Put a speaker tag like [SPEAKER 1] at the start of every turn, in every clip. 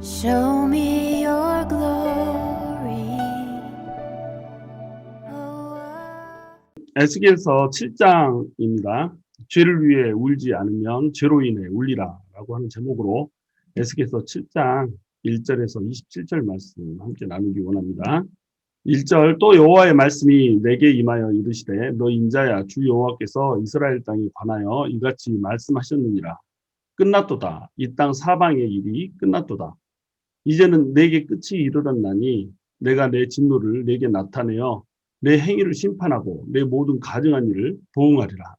[SPEAKER 1] Show me your glory.
[SPEAKER 2] 에스겔서 7장입니다. 죄를 위해 울지 않으면 죄로 인해 울리라 라고 하는 제목으로 에스겔서 7장 1절에서 27절 말씀 함께 나누기 원합니다. 1절 또 여호와의 말씀이 내게 임하여 이르시되 너 인자야 주 여호와께서 이스라엘 땅에 관하여 이같이 말씀하셨느니라. 끝났도다. 이 땅 사방의 일이 끝났도다. 이제는 내게 끝이 이르렀나니 내가 내 진노를 내게 나타내어 내 행위를 심판하고 내 모든 가증한 일을 보응하리라.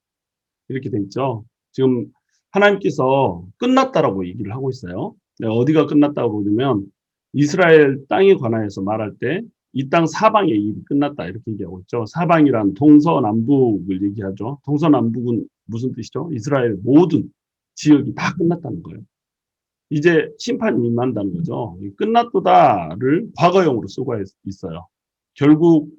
[SPEAKER 2] 이렇게 돼 있죠. 지금 하나님께서 끝났다라고 얘기를 하고 있어요. 어디가 끝났다고 그러면 이스라엘 땅에 관하여서 말할 때 이 땅 사방의 일이 끝났다 이렇게 얘기하고 있죠. 사방이란 동서남북을 얘기하죠. 동서남북은 무슨 뜻이죠? 이스라엘 모든 지역이 다 끝났다는 거예요. 이제 심판이 임한다는 거죠. 끝났도다를 과거형으로 쓰고 있어요. 결국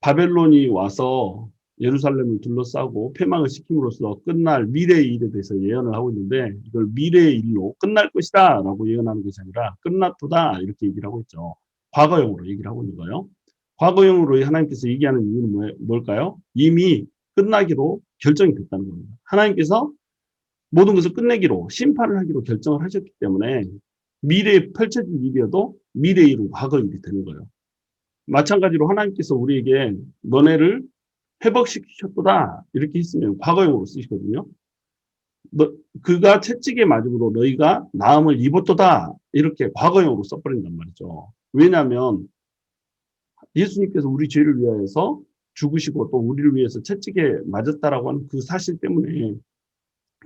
[SPEAKER 2] 바벨론이 와서 예루살렘을 둘러싸고 패망을 시킴으로써 끝날 미래의 일에 대해서 예언을 하고 있는데 이걸 미래의 일로 끝날 것이다 라고 예언하는 것이 아니라 끝났도다 이렇게 얘기를 하고 있죠. 과거형으로 얘기를 하고 있는 거예요. 과거형으로 하나님께서 얘기하는 이유는 뭘까요? 이미 끝나기로 결정이 됐다는 겁니다. 하나님께서 모든 것을 끝내기로 심판을 하기로 결정을 하셨기 때문에 미래에 펼쳐질 일이어도 미래의 일은 과거 일이 되는 거예요. 마찬가지로 하나님께서 우리에게 너네를 회복시키셨도다 이렇게 했으면 과거형으로 쓰시거든요. 그가 채찍에 맞음으로 너희가 나음을 입었도다 이렇게 과거형으로 써버린단 말이죠. 왜냐하면 예수님께서 우리 죄를 위하여서 죽으시고 또 우리를 위해서 채찍에 맞았다라고 하는 그 사실 때문에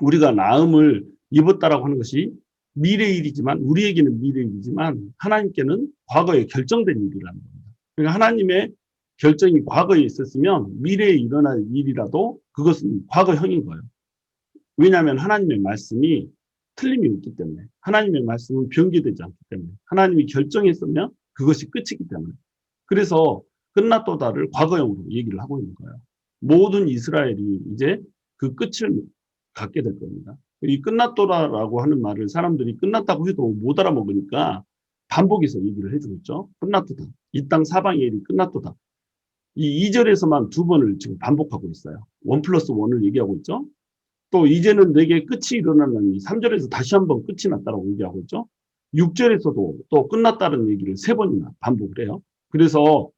[SPEAKER 2] 우리가 나음을 입었다라고 하는 것이 미래의 일이지만 우리에게는 미래의 일이지만 하나님께는 과거에 결정된 일이라는 겁니다. 그러니까 하나님의 결정이 과거에 있었으면 미래에 일어날 일이라도 그것은 과거형인 거예요. 왜냐하면 하나님의 말씀이 틀림이 없기 때문에 하나님의 말씀은 변개되지 않기 때문에 하나님이 결정했으면 그것이 끝이기 때문에 그래서 끝났도다를 과거형으로 얘기를 하고 있는 거예요. 모든 이스라엘이 이제 그 끝을 갖게 될 겁니다. 이 끝났도다라고 하는 말을 사람들이 끝났다고 해도 못 알아먹으니까 반복해서 얘기를 해주고 있죠. 끝났도다. 이 땅 사방의 일이 끝났도다. 이 2절에서만 두 번을 지금 반복하고 있어요. 1+1을 얘기하고 있죠. 또 이제는 내게 끝이 일어나는 3절에서 다시 한번 끝이 났다라고 얘기하고 있죠. 6절에서도 또 끝났다는 얘기를 3번이나 반복을 해요. 그래서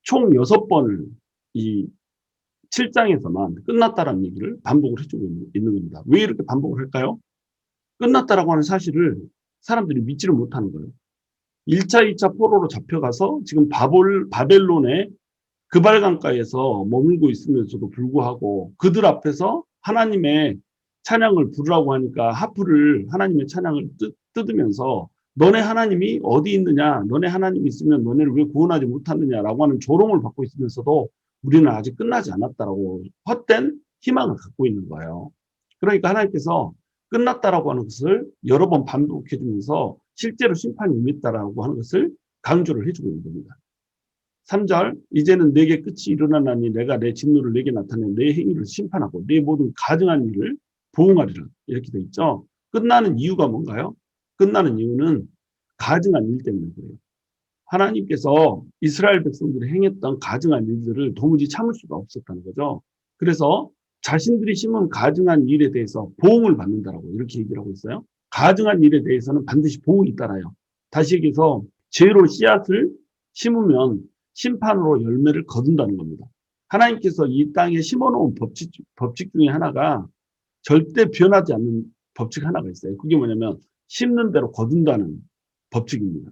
[SPEAKER 2] 총 6번을 이 7장에서만 끝났다라는 얘기를 반복을 해주고 있는 겁니다. 왜 이렇게 반복을 할까요? 끝났다라고 하는 사실을 사람들이 믿지를 못하는 거예요. 1차, 2차 포로로 잡혀가서 지금 바벨론의 그발강가에서 머물고 있으면서도 불구하고 그들 앞에서 하나님의 찬양을 부르라고 하니까 하프를 하나님의 찬양을 뜯으면서 너네 하나님이 어디 있느냐, 너네 하나님이 있으면 너네를 왜 구원하지 못하느냐라고 하는 조롱을 받고 있으면서도 우리는 아직 끝나지 않았다라고 헛된 희망을 갖고 있는 거예요. 그러니까 하나님께서 끝났다라고 하는 것을 여러 번 반복해 주면서 실제로 심판이 임했다라고 하는 것을 강조를 해주고 있는 겁니다. 3절 이제는 내게 끝이 일어나나니 내가 내 진노를 내게 나타내 내 행위를 심판하고 내 모든 가증한 일을 보응하리라 이렇게 돼 있죠. 끝나는 이유가 뭔가요? 끝나는 이유는 가증한 일 때문에 그래요. 하나님께서 이스라엘 백성들이 행했던 가증한 일들을 도무지 참을 수가 없었다는 거죠. 그래서 자신들이 심은 가증한 일에 대해서 보응을 받는다라고 이렇게 얘기를 하고 있어요. 가증한 일에 대해서는 반드시 보응이 따라요. 다시 얘기해서 죄로 씨앗을 심으면 심판으로 열매를 거둔다는 겁니다. 하나님께서 이 땅에 심어놓은 법칙 중에 하나가 절대 변하지 않는 법칙 하나가 있어요. 그게 뭐냐면 심는 대로 거둔다는 법칙입니다.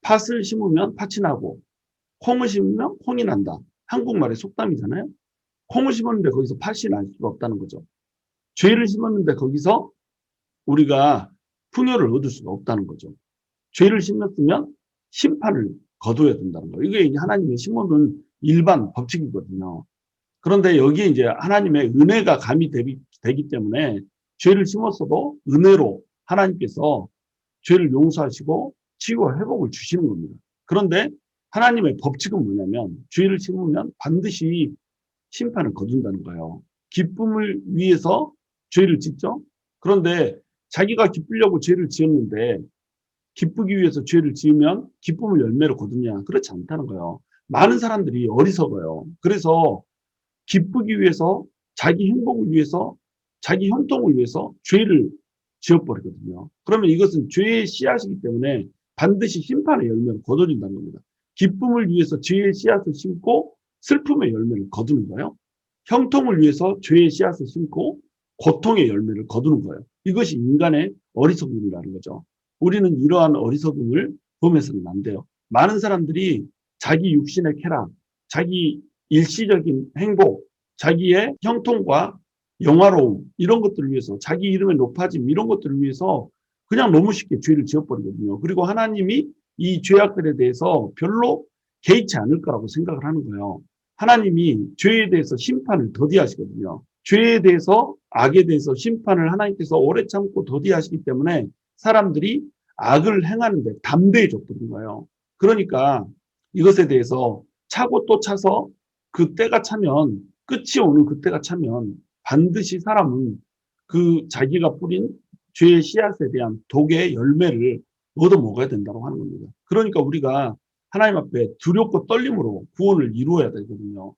[SPEAKER 2] 팥을 심으면 팥이 나고 콩을 심으면 콩이 난다. 한국말의 속담이잖아요. 콩을 심었는데 거기서 팥이 날 수가 없다는 거죠. 죄를 심었는데 거기서 우리가 풍요를 얻을 수가 없다는 거죠. 죄를 심었으면 심판을 거둬야 된다는 거예요. 이게 하나님의 심어놓은 일반 법칙이거든요. 그런데 여기에 이제 하나님의 은혜가 가미되기 때문에 죄를 심었어도 은혜로 하나님께서 죄를 용서하시고 치유와 회복을 주시는 겁니다. 그런데 하나님의 법칙은 뭐냐면 죄를 심으면 반드시 심판을 거둔다는 거예요. 기쁨을 위해서 죄를 짓죠. 그런데 자기가 기쁘려고 죄를 지었는데 기쁘기 위해서 죄를 지으면 기쁨을 열매로 거두냐? 그렇지 않다는 거예요. 많은 사람들이 어리석어요. 그래서 기쁘기 위해서, 자기 행복을 위해서, 자기 형통을 위해서 죄를 지어버리거든요. 그러면 이것은 죄의 씨앗이기 때문에 반드시 심판의 열매를 거둬준다는 겁니다. 기쁨을 위해서 죄의 씨앗을 심고 슬픔의 열매를 거두는 거예요. 형통을 위해서 죄의 씨앗을 심고 고통의 열매를 거두는 거예요. 이것이 인간의 어리석음이라는 거죠. 우리는 이러한 어리석음을 범해서는 안 돼요. 많은 사람들이 자기 육신의 쾌락, 자기 일시적인 행복, 자기의 형통과 영화로움 이런 것들을 위해서, 자기 이름의 높아짐 이런 것들을 위해서 그냥 너무 쉽게 죄를 지어버리거든요. 그리고 하나님이 이 죄악들에 대해서 별로 개의치 않을 거라고 생각을 하는 거예요. 하나님이 죄에 대해서 심판을 더디하시거든요. 죄에 대해서, 악에 대해서 심판을 하나님께서 오래 참고 더디하시기 때문에 사람들이 악을 행하는데 담대해져 버린 거예요. 그러니까 이것에 대해서 차고 또 차서 그 때가 차면, 끝이 오는 그 때가 차면 반드시 사람은 그 자기가 뿌린 죄의 씨앗에 대한 독의 열매를 얻어 먹어야 된다고 하는 겁니다. 그러니까 우리가 하나님 앞에 두렵고 떨림으로 구원을 이루어야 되거든요.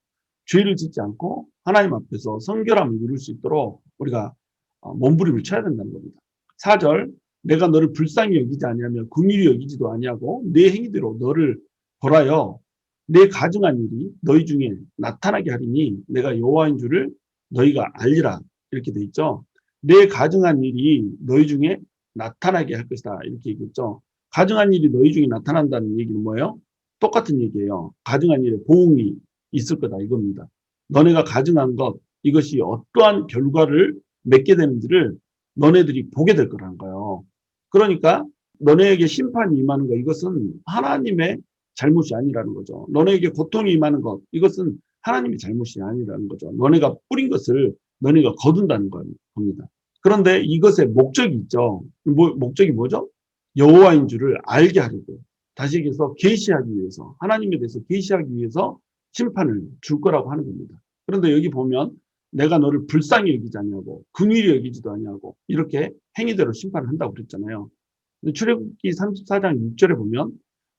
[SPEAKER 2] 죄를 짓지 않고 하나님 앞에서 성결함을 이룰 수 있도록 우리가 몸부림을 쳐야 된다는 겁니다. 4절, 내가 너를 불쌍히 여기지 아니하며 긍휼히 여기지도 아니하고 내 행위대로 너를 벌하여 내 가증한 일이 너희 중에 나타나게 하리니 내가 여호와인 줄을 너희가 알리라. 이렇게 돼 있죠. 내 가증한 일이 너희 중에 나타나게 할 것이다. 이렇게 얘기했죠. 가증한 일이 너희 중에 나타난다는 얘기는 뭐예요? 똑같은 얘기예요. 가증한 일에 보응이 있을 거다 이겁니다. 너네가 가증한 것, 이것이 어떠한 결과를 맺게 되는지를 너네들이 보게 될 거라는 거예요. 그러니까 너네에게 심판이 임하는 것, 이것은 하나님의 잘못이 아니라는 거죠. 너네에게 고통이 임하는 것, 이것은 하나님의 잘못이 아니라는 거죠. 너네가 뿌린 것을 너네가 거둔다는 겁니다. 그런데 이것의 목적이 있죠. 목적이 뭐죠? 여호와인 줄을 알게 하려고. 다시 얘기해서 계시하기 위해서, 하나님에 대해서 계시하기 위해서 심판을 줄 거라고 하는 겁니다. 그런데 여기 보면 내가 너를 불쌍히 여기지 아니하고 긍휼히 여기지도 아니하고 이렇게 행위대로 심판을 한다고 그랬잖아요. 근데 출애굽기 34장 6절에 보면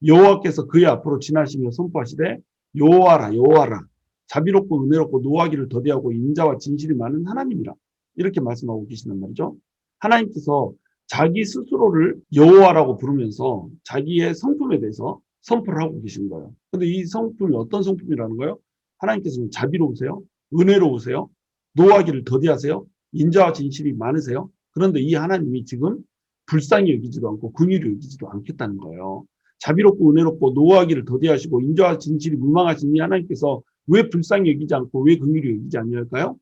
[SPEAKER 2] 여호와께서 그의 앞으로 지나시며 선포하시되 여호와라 여호와라 자비롭고 은혜롭고 노하기를 더디하고 인자와 진실이 많은 하나님이라 이렇게 말씀하고 계신단 말이죠. 하나님께서 자기 스스로를 여호와라고 부르면서 자기의 성품에 대해서 선포를 하고 계신 거예요. 근데 이 성품이 어떤 성품이라는 거예요? 하나님께서는 자비로우세요, 은혜로우세요, 노하기를 더디하세요, 인자와 진실이 많으세요. 그런데 이 하나님이 지금 불쌍히 여기지도 않고 긍휼히 여기지도 않겠다는 거예요. 자비롭고 은혜롭고 노하기를 더디하시고 인자와 진실이 무망하신 이 하나님께서 왜 불쌍히 여기지 않고 왜 긍휼히 여기지 않을까요?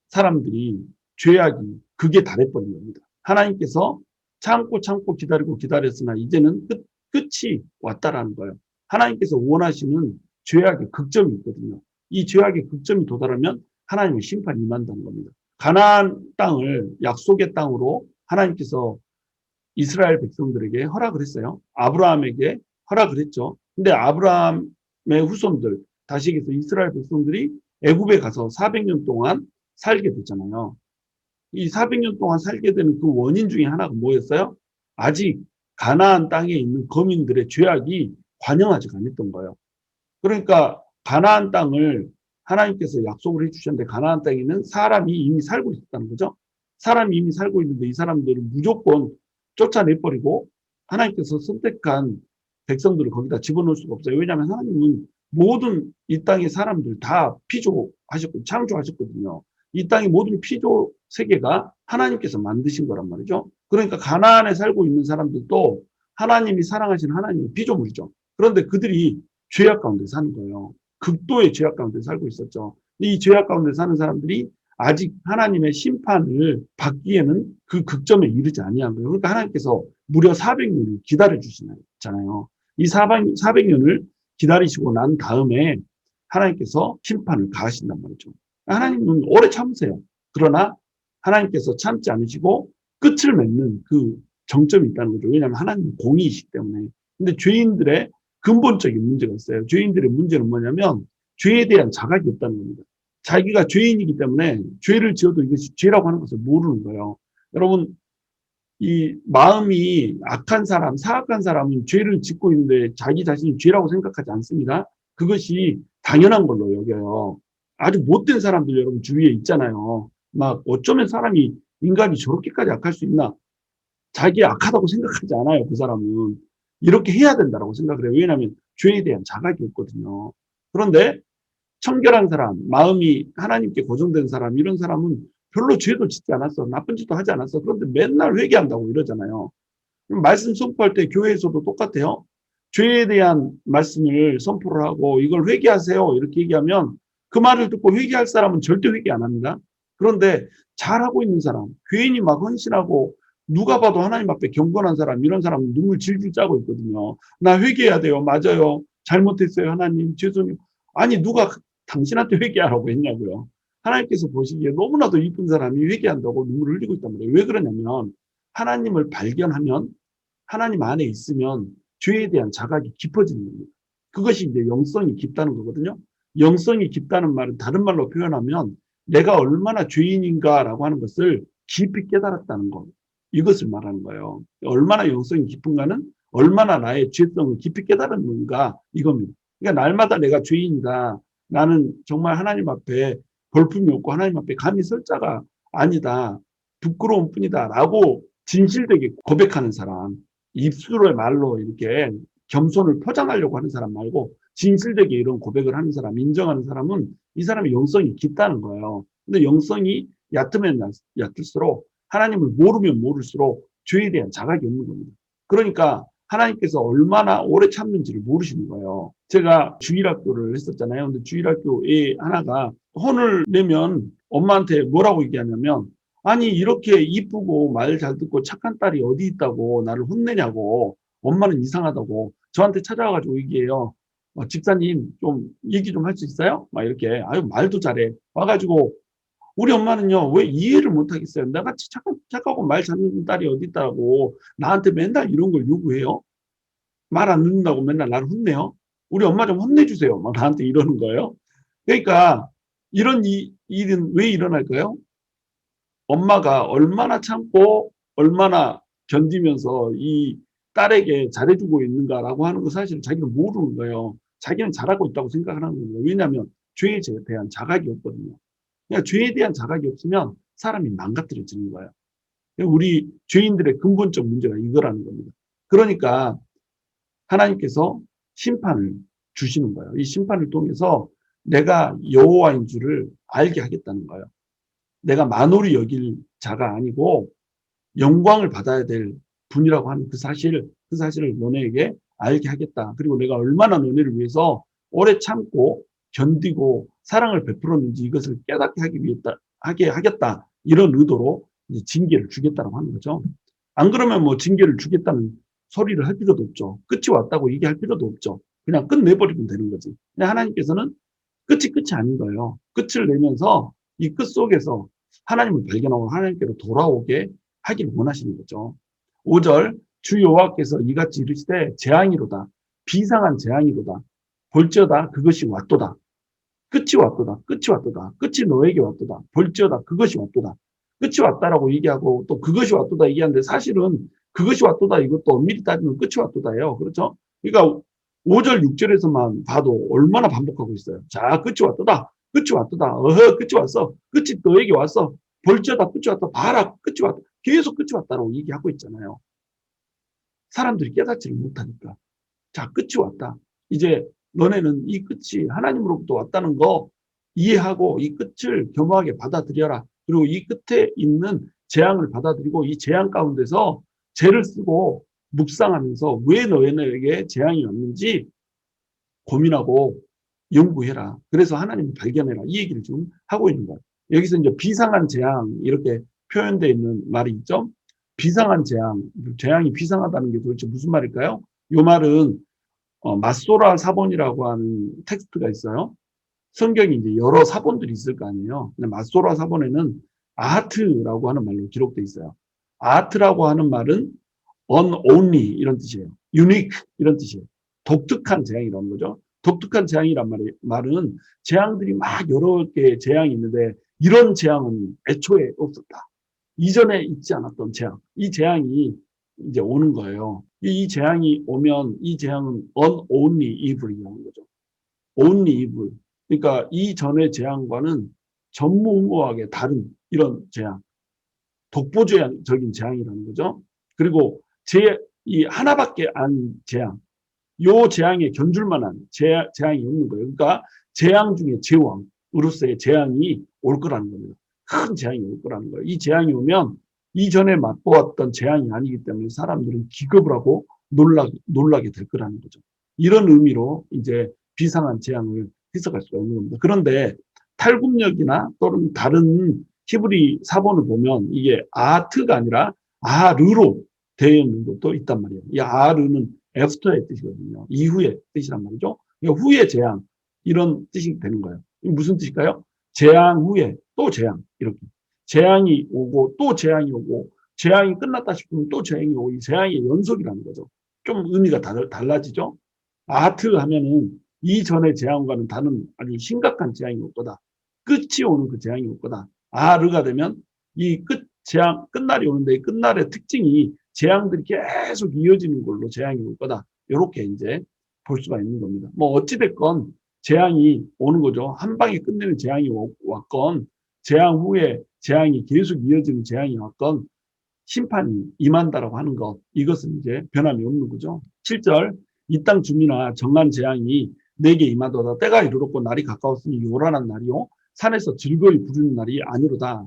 [SPEAKER 2] 사람들이 죄악이 극에 달해버린 겁니다. 하나님께서 참고 기다리고 기다렸으나 이제는 끝이 왔다라는 거예요. 하나님께서 원하시는 죄악의 극점이 있거든요. 이 죄악의 극점이 도달하면 하나님의 심판이 임한다는 겁니다. 가나안 땅을 약속의 땅으로 하나님께서 이스라엘 백성들에게 허락을 했어요. 아브라함에게 허락을 했죠. 근데 아브라함의 후손들, 다시 얘기해서 이스라엘 백성들이 애굽에 가서 400년 동안 살게 됐잖아요. 이 400년 동안 살게 되는 그 원인 중에 하나가 뭐였어요? 아직 가나안 땅에 있는 거민들의 죄악이 관영하지 않았던 거예요. 그러니까 가나안 땅을 하나님께서 약속을 해주셨는데 가나안 땅에는 사람이 이미 살고 있었다는 거죠. 사람이 이미 살고 있는데 이 사람들을 무조건 쫓아내버리고 하나님께서 선택한 백성들을 거기다 집어넣을 수가 없어요. 왜냐하면 하나님은 모든 이 땅의 사람들 다 피조하셨고 창조하셨거든요. 이 땅의 모든 피조 세계가 하나님께서 만드신 거란 말이죠. 그러니까 가나안에 살고 있는 사람들도 하나님이 사랑하시는 하나님의 피조물이죠. 그런데 그들이 죄악 가운데 사는 거예요. 극도의 죄악 가운데 살고 있었죠. 이 죄악 가운데 사는 사람들이 아직 하나님의 심판을 받기에는 그 극점에 이르지 아니한 거예요. 그러니까 하나님께서 무려 400년을 기다려 주시잖아요. 이 400년을 기다리시고 난 다음에 하나님께서 심판을 가하신단 말이죠. 하나님은 오래 참으세요. 그러나 하나님께서 참지 않으시고 끝을 맺는 그 정점이 있다는 거죠. 왜냐하면 하나님은 공의이시기 때문에. 근데 죄인들의 근본적인 문제가 있어요. 죄인들의 문제는 뭐냐면 죄에 대한 자각이 없다는 겁니다. 자기가 죄인이기 때문에 죄를 지어도 이것이 죄라고 하는 것을 모르는 거예요. 여러분, 이 마음이 악한 사람, 사악한 사람은 죄를 짓고 있는데 자기 자신이 죄라고 생각하지 않습니다. 그것이 당연한 걸로 여겨요. 아주 못된 사람들 여러분 주위에 있잖아요. 막 어쩌면 인간이 저렇게까지 악할 수 있나? 자기 악하다고 생각하지 않아요. 그 사람은. 이렇게 해야 된다고 생각을 해요. 왜냐하면 죄에 대한 자각이 없거든요. 그런데 청결한 사람, 마음이 하나님께 고정된 사람, 이런 사람은 별로 죄도 짓지 않았어. 나쁜 짓도 하지 않았어. 그런데 맨날 회개한다고 이러잖아요. 말씀 선포할 때 교회에서도 똑같아요. 죄에 대한 말씀을 선포를 하고 이걸 회개하세요. 이렇게 얘기하면 그 말을 듣고 회개할 사람은 절대 회개 안 합니다. 그런데 잘하고 있는 사람, 괜히 막 헌신하고 누가 봐도 하나님 앞에 경건한 사람, 이런 사람은 눈물 질질 짜고 있거든요. 나 회개해야 돼요. 맞아요. 잘못했어요. 하나님 죄송해요. 아니 누가 당신한테 회개하라고 했냐고요. 하나님께서 보시기에 너무나도 이쁜 사람이 회개한다고 눈물을 흘리고 있단 말이에요. 왜 그러냐면 하나님을 발견하면 하나님 안에 있으면 죄에 대한 자각이 깊어지는 겁니다. 그것이 이제 영성이 깊다는 거거든요. 영성이 깊다는 말은 다른 말로 표현하면 내가 얼마나 죄인인가라고 하는 것을 깊이 깨달았다는 것. 이것을 말하는 거예요. 얼마나 영성이 깊은가는 얼마나 나의 죄성을 깊이 깨달았는가 이겁니다. 그러니까 날마다 내가 죄인이다. 나는 정말 하나님 앞에 볼품이 없고 하나님 앞에 감히 설 자가 아니다. 부끄러운 뿐이다. 라고 진실되게 고백하는 사람. 입술의 말로 이렇게 겸손을 포장하려고 하는 사람 말고 진실되게 이런 고백을 하는 사람, 인정하는 사람은 이 사람의 영성이 깊다는 거예요. 근데 영성이 얕으면 얕을수록 하나님을 모르면 모를수록 죄에 대한 자각이 없는 겁니다. 그러니까 하나님께서 얼마나 오래 참는지를 모르시는 거예요. 제가 주일학교를 했었잖아요. 근데 주일학교에 하나가 혼을 내면 엄마한테 뭐라고 얘기하냐면 아니 이렇게 이쁘고 말 잘 듣고 착한 딸이 어디 있다고 나를 혼내냐고 엄마는 이상하다고 저한테 찾아와가지고 얘기해요. 집사님 좀 얘기 좀 할 수 있어요? 막 이렇게 아유 말도 잘해 와가지고 우리 엄마는요 왜 이해를 못하겠어요. 나같이 착하고 말 잘 듣는 딸이 어디 있다고 나한테 맨날 이런 걸 요구해요. 말 안 듣는다고 맨날 나를 혼내요. 우리 엄마 좀 혼내주세요. 막 나한테 이러는 거예요. 그러니까 이런 일은 왜 일어날까요? 엄마가 얼마나 참고 얼마나 견디면서 이 딸에게 잘해주고 있는가라고 하는 거 사실 자기는 모르는 거예요. 자기는 잘하고 있다고 생각하는 거예요. 왜냐하면 죄에 대한 자각이 없거든요. 그러니까 죄에 대한 자각이 없으면 사람이 망가뜨려지는 거예요. 우리 죄인들의 근본적 문제가 이거라는 겁니다. 그러니까 하나님께서 심판을 주시는 거예요. 이 심판을 통해서 내가 여호와인 줄을 알게 하겠다는 거예요. 내가 만홀히 여길 자가 아니고 영광을 받아야 될 분이라고 하는 그 사실을 너네에게 알게 하겠다. 그리고 내가 얼마나 너네를 위해서 오래 참고 견디고 사랑을 베풀었는지 이것을 깨닫게 하게 하겠다. 이런 의도로 이제 징계를 주겠다고 하는 거죠. 안 그러면 뭐 징계를 주겠다는 소리를 할 필요도 없죠. 끝이 왔다고 얘기할 필요도 없죠. 그냥 끝내버리면 되는 거지. 근데 하나님께서는 끝이 아닌 거예요. 끝을 내면서 이 끝 속에서 하나님을 발견하고 하나님께로 돌아오게 하길 원하시는 거죠. 5절 주 여호와께서 이같이 이르시되 재앙이로다 비상한 재앙이로다 볼지어다 그것이 왔도다 끝이 왔도다 끝이 왔도다 끝이 너에게 왔도다 볼지어다 그것이 왔도다 끝이 왔다라고 얘기하고 또 그것이 왔도다 얘기하는데 사실은 그것이 왔도다 이것도 엄밀히 따지면 끝이 왔도다예요. 그렇죠? 그러니까 5절 6절에서만 봐도 얼마나 반복하고 있어요. 자 끝이 왔도다 끝이 왔도다 어허 끝이 왔어 끝이 너에게 왔어 볼지어다 끝이 왔다 봐라 끝이 왔다 계속 끝이 왔다라고 얘기하고 있잖아요. 사람들이 깨닫지를 못하니까 자 끝이 왔다 이제 너네는 이 끝이 하나님으로부터 왔다는 거 이해하고 이 끝을 겸허하게 받아들여라. 그리고 이 끝에 있는 재앙을 받아들이고 이 재앙 가운데서 죄를 쓰고 묵상하면서 왜 너희에게 재앙이 왔는지 고민하고 연구해라. 그래서 하나님을 발견해라. 이 얘기를 지금 하고 있는 거예요. 여기서 이제 비상한 재앙 이렇게 표현되어 있는 말이 있죠. 비상한 재앙, 재앙이 비상하다는 게 도대체 무슨 말일까요? 이 말은 마소라 사본이라고 하는 텍스트가 있어요. 성경이 이제 여러 사본들이 있을 거 아니에요. 근데 마소라 사본에는 아하트라고 하는 말로 기록되어 있어요. 아하트라고 하는 말은 unonly 이런 뜻이에요. unique 이런 뜻이에요. 독특한 재앙이라는 거죠. 독특한 재앙이란 말은 재앙들이 막 여러 개의 재앙이 있는데 이런 재앙은 애초에 없었다. 이전에 있지 않았던 재앙, 이 재앙이 이제 오는 거예요. 이 재앙이 오면 이 재앙은 only evil이라는 거죠. only evil. 그러니까 이전의 재앙과는 전무후무하게 다른 이런 재앙, 독보적인 재앙이라는 거죠. 그리고 이 하나밖에 안 재앙, 요 재앙에 견줄 만한 재앙이 없는 거예요. 그러니까 재앙 중에 제왕으로서의 재앙이 올 거라는 겁니다. 큰 재앙이 올 거라는 거예요. 이 재앙이 오면 이전에 맛보았던 재앙이 아니기 때문에 사람들은 기겁을 하고 놀라게 될 거라는 거죠. 이런 의미로 이제 비상한 재앙을 해석할 수가 있는 겁니다. 그런데 탈굽력이나 또는 다른 히브리 사본을 보면 이게 아트가 아니라 아르로 되어 있는 것도 있단 말이에요. 이 아르는 애프터의 뜻이거든요. 이후의 뜻이란 말이죠. 그러니까 후의 재앙 이런 뜻이 되는 거예요. 이게 무슨 뜻일까요? 재앙 후에 또 재앙 이렇게 재앙이 오고 또 재앙이 오고 재앙이 끝났다 싶으면 또 재앙이 오고 이 재앙의 연속이라는 거죠. 좀 의미가 달라지죠. 아트 하면은 이전의 재앙과는 다른 아주 심각한 재앙이 올 거다. 끝이 오는 그 재앙이 올 거다. 아르가 되면 이 끝날이 오는데 이 끝날의 특징이 재앙들이 계속 이어지는 걸로 재앙이 올 거다. 이렇게 이제 볼 수가 있는 겁니다. 뭐 어찌됐건 재앙이 오는 거죠. 한 방에 끝내는 재앙이 왔건 재앙 후에 재앙이 계속 이어지는 재앙이 왔건 심판이 임한다라고 하는 것, 이것은 이제 변함이 없는 거죠. 7절, 이 땅 주민아 정한 재앙이 내게 임하도다. 때가 이르렀고 날이 가까웠으니 요란한 날이요 산에서 즐거이 부르는 날이 아니로다.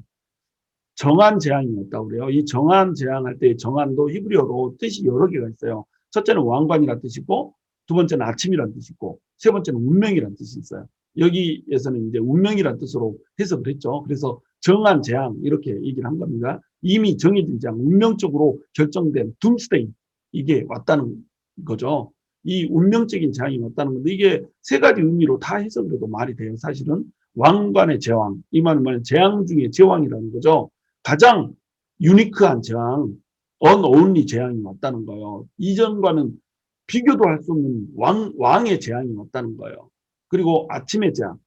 [SPEAKER 2] 정한 재앙이 왔다고 그래요. 이 정한 재앙할 때 정한도 히브리어로 뜻이 여러 개가 있어요. 첫째는 왕관이라는 뜻이고, 두 번째는 아침이라는 뜻이고, 세 번째는 운명이라는 뜻이 있어요. 여기에서는 이제 운명이라는 뜻으로 해석을 했죠. 그래서 정한 재앙 이렇게 얘기를 한 겁니다. 이미 정해진 재앙, 운명적으로 결정된 둠스데이 이게 왔다는 거죠. 이 운명적인 재앙이 왔다는 건데 이게 세 가지 의미로 다 해석을 해도 말이 돼요. 사실은 왕관의 제왕, 이 말은 뭐냐면 재앙 중에 제왕이라는 거죠. 가장 유니크한 재앙, 언어운리 재앙이 왔다는 거예요. 이전과는 비교도 할 수 없는 왕의 재앙이 왔다는 거예요. 그리고 아침의 재앙.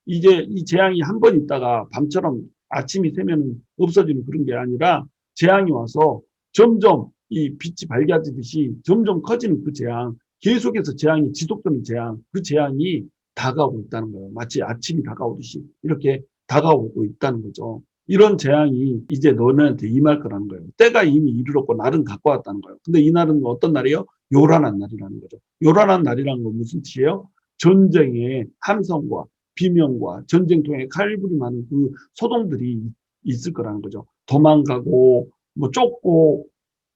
[SPEAKER 2] 이제 이 재앙이 한 번 있다가 밤처럼 아침이 되면 없어지는 그런 게 아니라 재앙이 와서 점점 이 빛이 밝아지듯이 점점 커지는 그 재앙, 계속해서 재앙이 지속되는 재앙, 그 재앙이 다가오고 있다는 거예요. 마치 아침이 다가오듯이 이렇게 다가오고 있다는 거죠. 이런 재앙이 이제 너네한테 임할 거라는 거예요. 때가 이미 이르렀고 날은 가까웠다는 거예요. 근데 이 날은 어떤 날이에요? 요란한 날이라는 거죠. 요란한 날이라는 건 무슨 뜻이에요? 전쟁의 함성과 비명과 전쟁통에 칼부림하는 그 소동들이 있을 거라는 거죠. 도망가고 뭐 쫓고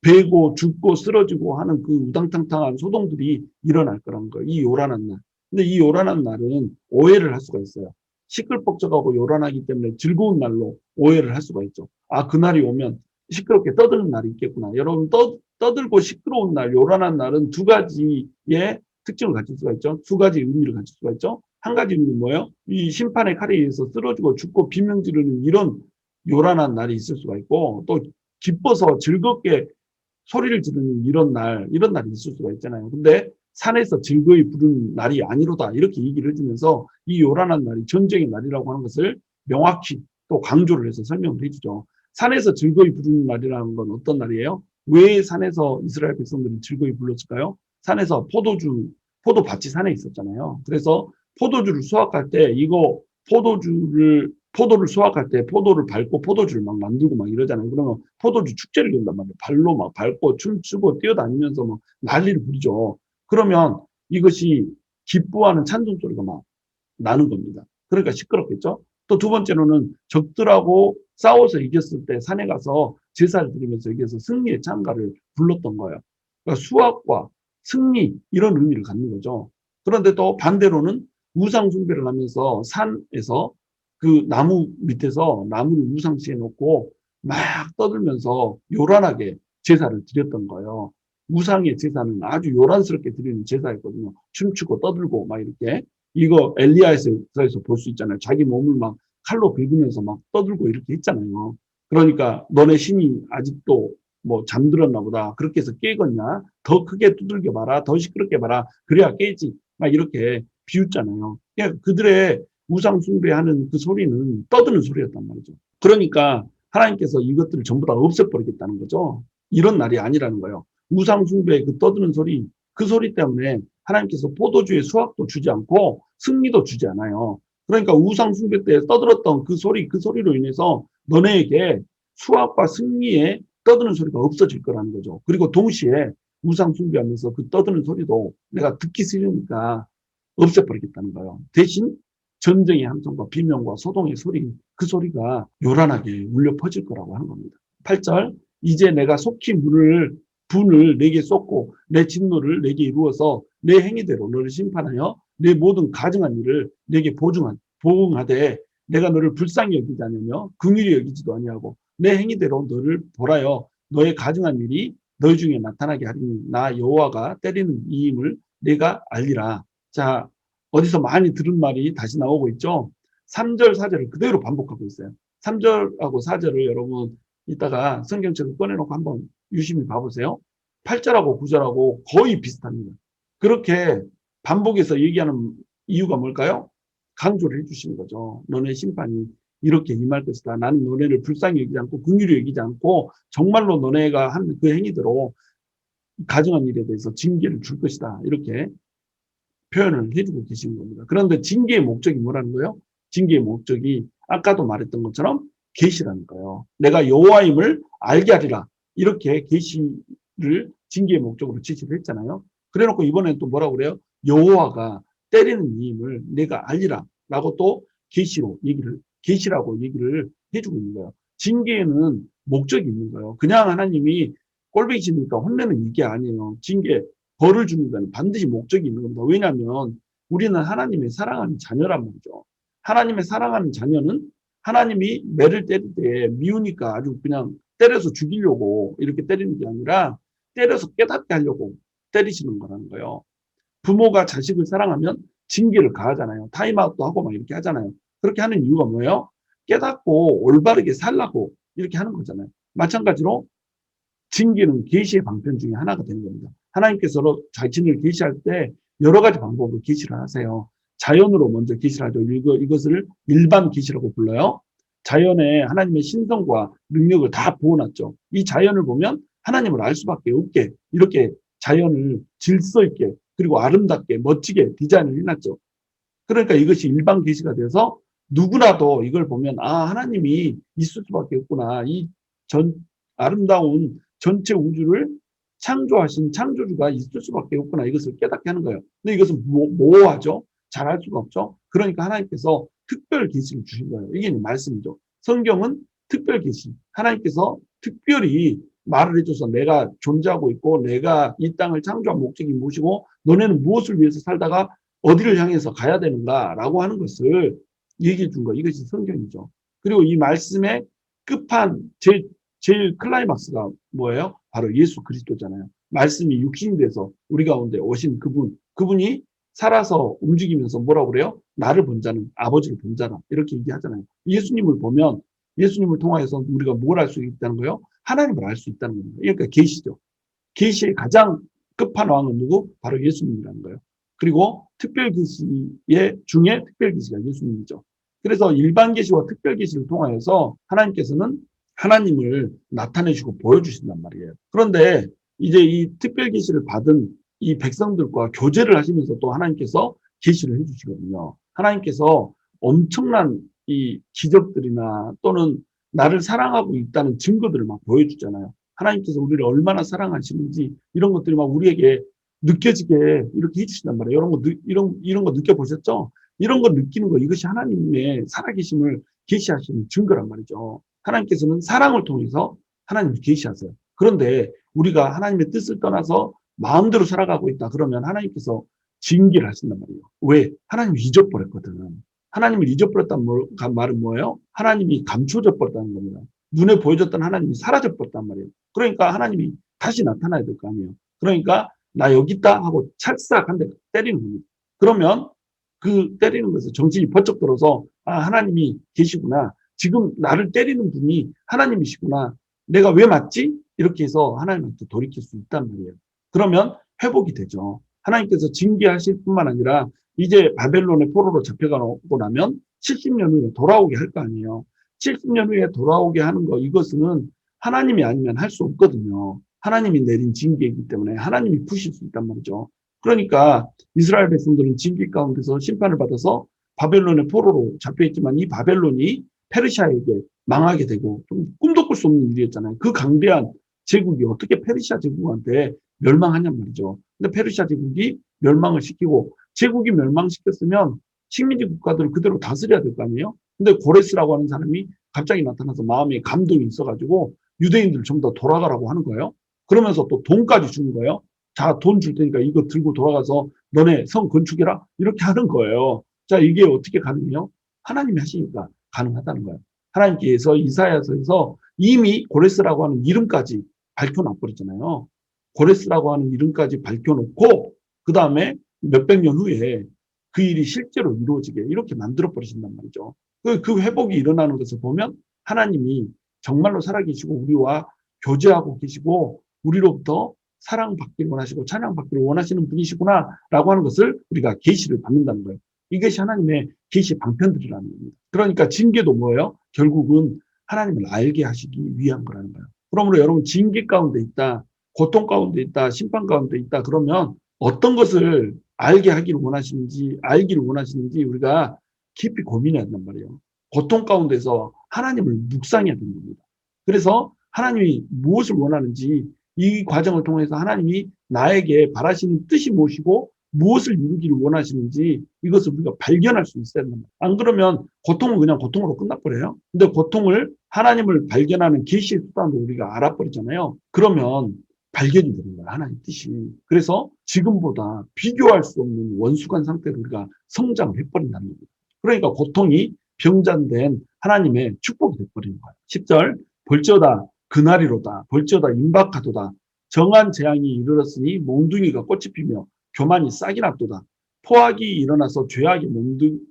[SPEAKER 2] 베고 죽고 쓰러지고 하는 그 우당탕탕한 소동들이 일어날 거라는 거예요. 이 요란한 날. 근데 이 요란한 날은 오해를 할 수가 있어요. 시끌벅적하고 요란하기 때문에 즐거운 날로 오해를 할 수가 있죠. 아, 그날이 오면 시끄럽게 떠드는 날이 있겠구나. 여러분 떠들고 시끄러운 날, 요란한 날은 두 가지의 특징을 가질 수가 있죠. 두 가지 의미를 가질 수가 있죠. 한 가지 의미는 뭐예요? 이 심판의 칼에 의해서 쓰러지고 죽고 비명 지르는 이런 요란한 날이 있을 수가 있고 또 기뻐서 즐겁게 소리를 지르는 이런 날이 있을 수가 있잖아요. 근데 산에서 즐거이 부르는 날이 아니로다 이렇게 얘기를 해주면서 이 요란한 날이 전쟁의 날이라고 하는 것을 명확히 또 강조를 해서 설명을 해주죠. 산에서 즐거이 부르는 날이라는 건 어떤 날이에요? 왜 산에서 이스라엘 백성들이 즐거이 불렀을까요? 산에서 포도밭이 산에 있었잖아요. 그래서 포도주를 수확할 때 이거 포도를 수확할 때 포도를 밟고 포도주를 막 만들고 막 이러잖아요. 그러면 포도주 축제를 연단 말이에요. 발로 막 밟고 춤추고 뛰어다니면서 막 난리를 부리죠. 그러면 이것이 기뻐하는 찬송 소리가 막 나는 겁니다. 그러니까 시끄럽겠죠. 또 두 번째로는 적들하고 싸워서 이겼을 때 산에 가서 제사를 드리면서 이겨서 승리의 찬가를 불렀던 거예요. 그러니까 수확과 승리 이런 의미를 갖는 거죠. 그런데 또 반대로는 우상 숭배를 하면서 산에서 그 나무 밑에서 나무를 우상시에 놓고 막 떠들면서 요란하게 제사를 드렸던 거예요. 우상의 제사는 아주 요란스럽게 드리는 제사였거든요. 춤추고 떠들고 막 이렇게. 이거 엘리야에서 볼 수 있잖아요. 자기 몸을 막 칼로 긁으면서 막 떠들고 이렇게 했잖아요. 그러니까 너네 신이 아직도 뭐 잠들었나 보다. 그렇게 해서 깨겠냐? 더 크게 두들겨 봐라. 더 시끄럽게 봐라. 그래야 깨지. 막 이렇게 비웃잖아요. 그러니까 그들의 우상 숭배하는 그 소리는 떠드는 소리였단 말이죠. 그러니까 하나님께서 이것들을 전부 다 없애버리겠다는 거죠. 이런 날이 아니라는 거예요. 우상 숭배의 그 떠드는 소리, 그 소리 때문에 하나님께서 포도주의 수확도 주지 않고 승리도 주지 않아요. 그러니까 우상 숭배 때 떠들었던 그 소리로 인해서 너네에게 수확과 승리에 떠드는 소리가 없어질 거라는 거죠. 그리고 동시에 우상 숭배하면서 그 떠드는 소리도 내가 듣기 싫으니까 없애버리겠다는 거예요. 대신 전쟁의 함성과 비명과 소동의 소리, 그 소리가 요란하게 울려 퍼질 거라고 하는 겁니다. 8절, 이제 내가 속히 분을 내게 쏟고 내 진노를 내게 이루어서 내 행위대로 너를 심판하여 내 모든 가증한 일을 내게 보응하되 내가 너를 불쌍히 여기지 않으며 긍휼히 여기지도 아니하고 내 행위대로 너를 벌하여 너의 가증한 일이 너희 중에 나타나게 하리니 나 여호와가 때리는 이임을 내가 알리라. 자, 어디서 많이 들은 말이 다시 나오고 있죠. 3절, 4절을 그대로 반복하고 있어요. 3절하고 4절을 여러분 이따가 성경책을 꺼내놓고 한번 유심히 봐보세요. 8절하고 9절하고 거의 비슷합니다. 그렇게 반복해서 얘기하는 이유가 뭘까요? 강조를 해주시는 거죠. 너네 심판이 이렇게 임할 것이다. 나는 너네를 불쌍히 여기지 않고 긍휼히 여기지 않고 정말로 너네가 한 그 행위대로 가정한 일에 대해서 징계를 줄 것이다. 이렇게 표현을 해주고 계시는 겁니다. 그런데 징계의 목적이 뭐라는 거예요? 징계의 목적이 아까도 말했던 것처럼 계시라는 거예요. 내가 여호와임을 알게 하리라. 이렇게 계시를 징계의 목적으로 지시를 했잖아요. 그래놓고 이번에는 또 뭐라고 그래요? 여호와가 때리는 이임을 내가 알리라. 라고 또 계시라고 얘기를 해주고 있는 거예요. 징계에는 목적이 있는 거예요. 그냥 하나님이 꼴배기시니까 혼내는 이게 아니에요. 징계, 벌을 주는 데는 반드시 목적이 있는 겁니다. 왜냐하면 우리는 하나님의 사랑하는 자녀란 말이죠. 하나님의 사랑하는 자녀는 하나님이 매를 때릴 때 미우니까 아주 그냥 때려서 죽이려고 이렇게 때리는 게 아니라 때려서 깨닫게 하려고 때리시는 거라는 거예요. 부모가 자식을 사랑하면 징계를 가하잖아요. 타임아웃도 하고 막 이렇게 하잖아요. 그렇게 하는 이유가 뭐예요? 깨닫고 올바르게 살라고 이렇게 하는 거잖아요. 마찬가지로 징계는 계시의 방편 중에 하나가 되는 겁니다. 하나님께서 자신을 계시할 때 여러 가지 방법으로 계시를 하세요. 자연으로 먼저 계시를 하죠. 이것을 일반 계시라고 불러요. 자연에 하나님의 신성과 능력을 다 부어놨죠. 이 자연을 보면 하나님을 알 수밖에 없게 이렇게 자연을 질서 있게 그리고 아름답게 멋지게 디자인을 해놨죠. 그러니까 이것이 일반 계시가 돼서 누구라도 이걸 보면 아 하나님이 있을 수밖에 없구나. 이 아름다운 전체 우주를 창조하신 창조주가 있을 수밖에 없구나. 이것을 깨닫게 하는 거예요. 근데 이것은 모호하죠. 잘 알 수가 없죠. 그러니까 하나님께서 특별 계시를 주신 거예요. 이게 말씀이죠. 성경은 특별 계시. 하나님께서 특별히 말을 해줘서 내가 존재하고 있고 내가 이 땅을 창조한 목적이 무엇이고 너네는 무엇을 위해서 살다가 어디를 향해서 가야 되는가라고 하는 것을 얘기해 준 거. 이것이 성경이죠. 그리고 이 말씀의 끝판 제일 클라이막스가 뭐예요? 바로 예수 그리스도잖아요. 말씀이 육신이 돼서 우리 가운데 오신 그분이 살아서 움직이면서 뭐라고 그래요? 나를 본 자는 아버지를 본 자라 이렇게 얘기하잖아요. 예수님을 보면 예수님을 통하여서 우리가 뭘 알 수 있다는 거예요? 하나님을 알 수 있다는 겁니다. 그러니까 계시죠. 계시의 가장 끝판왕은 누구? 바로 예수님이라는 거예요. 그리고 특별계시의 중에 특별계시가 예수님이죠. 그래서 일반 계시와 특별 계시를 통하여서 하나님께서는 하나님을 나타내시고 보여주신단 말이에요. 그런데 이제 이 특별 계시를 받은 이 백성들과 교제를 하시면서 또 하나님께서 계시를 해주시거든요. 하나님께서 엄청난 이 기적들이나 또는 나를 사랑하고 있다는 증거들을 막 보여주잖아요. 하나님께서 우리를 얼마나 사랑하시는지 이런 것들이 막 우리에게 느껴지게 이렇게 해주신단 말이에요. 이런 거 느껴보셨죠? 이런 거 느끼는 거 이것이 하나님의 살아계심을 계시하시는 증거란 말이죠. 하나님께서는 사랑을 통해서 하나님을 계시하세요. 그런데 우리가 하나님의 뜻을 떠나서 마음대로 살아가고 있다 그러면 하나님께서 징계를 하신단 말이에요. 왜? 하나님을 잊어버렸거든. 하나님을 잊어버렸다는 말은 뭐예요? 하나님이 감춰져 버렸다는 겁니다. 눈에 보여줬던 하나님이 사라져 버렸단 말이에요. 그러니까 하나님이 다시 나타나야 될 거 아니에요. 그러니까 나 여기 있다 하고 찰싹 한 대 때리는 겁니다. 그러면 그 때리는 것에서 정신이 번쩍 들어서 아 하나님이 계시구나. 지금 나를 때리는 분이 하나님이시구나. 내가 왜 맞지? 이렇게 해서 하나님한테 돌이킬 수 있단 말이에요. 그러면 회복이 되죠. 하나님께서 징계하실 뿐만 아니라 이제 바벨론의 포로로 잡혀가고 나면 70년 후에 돌아오게 할 거 아니에요. 70년 후에 돌아오게 하는 거, 이것은 하나님이 아니면 할 수 없거든요. 하나님이 내린 징계이기 때문에 하나님이 푸실 수 있단 말이죠. 그러니까 이스라엘 백성들은 징계 가운데서 심판을 받아서 바벨론의 포로로 잡혀있지만 이 바벨론이 페르시아에게 망하게 되고 좀 꿈도 꿀 수 없는 일이었잖아요. 그 강대한 제국이 어떻게 페르시아 제국한테 멸망하냔 말이죠. 근데 페르시아 제국이 멸망을 시키고 제국이 멸망시켰으면 식민지 국가들을 그대로 다스려야 될 거 아니에요? 근데 고레스라고 하는 사람이 갑자기 나타나서 마음에 감동이 있어가지고 유대인들 전부 다 돌아가라고 하는 거예요. 그러면서 또 돈까지 주는 거예요. 자, 돈 줄 테니까 이거 들고 돌아가서 너네 성 건축해라. 이렇게 하는 거예요. 자, 이게 어떻게 가능해요? 하나님이 하시니까 가능하다는 거예요. 하나님께서 이사야서에서 이미 고레스라고 하는 이름까지 밝혀놔 버렸잖아요. 고레스라고 하는 이름까지 밝혀놓고 그 다음에 몇백 년 후에 그 일이 실제로 이루어지게 이렇게 만들어 버리신단 말이죠. 그 회복이 일어나는 것을 보면 하나님이 정말로 살아계시고 우리와 교제하고 계시고 우리로부터 사랑받기를 원하시고 찬양받기를 원하시는 분이시구나라고 하는 것을 우리가 계시를 받는다는 거예요. 이것이 하나님의 계시 방편들이라는 겁니다. 그러니까 징계도 뭐예요? 결국은 하나님을 알게 하시기 위한 거라는 거예요. 그러므로 여러분 징계 가운데 있다, 고통 가운데 있다, 심판 가운데 있다 그러면 어떤 것을 알게 하기를 원하시는지 알기를 원하시는지 우리가 깊이 고민해야 한단 말이에요. 고통 가운데서 하나님을 묵상해야 되는 겁니다. 그래서 하나님이 무엇을 원하는지 이 과정을 통해서 하나님이 나에게 바라시는 뜻이 무엇이고 무엇을 이루기를 원하시는지 이것을 우리가 발견할 수 있어야 됩니다. 안 그러면 고통은 그냥 고통으로 끝나버려요. 근데 고통을 하나님을 발견하는 계시의 수단으로 우리가 알아버리잖아요. 그러면 발견이 되는 거야, 하나님 뜻이. 그래서 지금보다 비교할 수 없는 원수간 상태로 우리가 성장을 해버린다는 겁니다. 그러니까 고통이 병잔된 하나님의 축복이 돼버리는 거예요. 10절 볼지어다 그날이로다 볼지어다 임박하도다 정한 재앙이 이르렀으니 몽둥이가 꽃이 피며 교만이 싹이 났도다. 포악이 일어나서 죄악의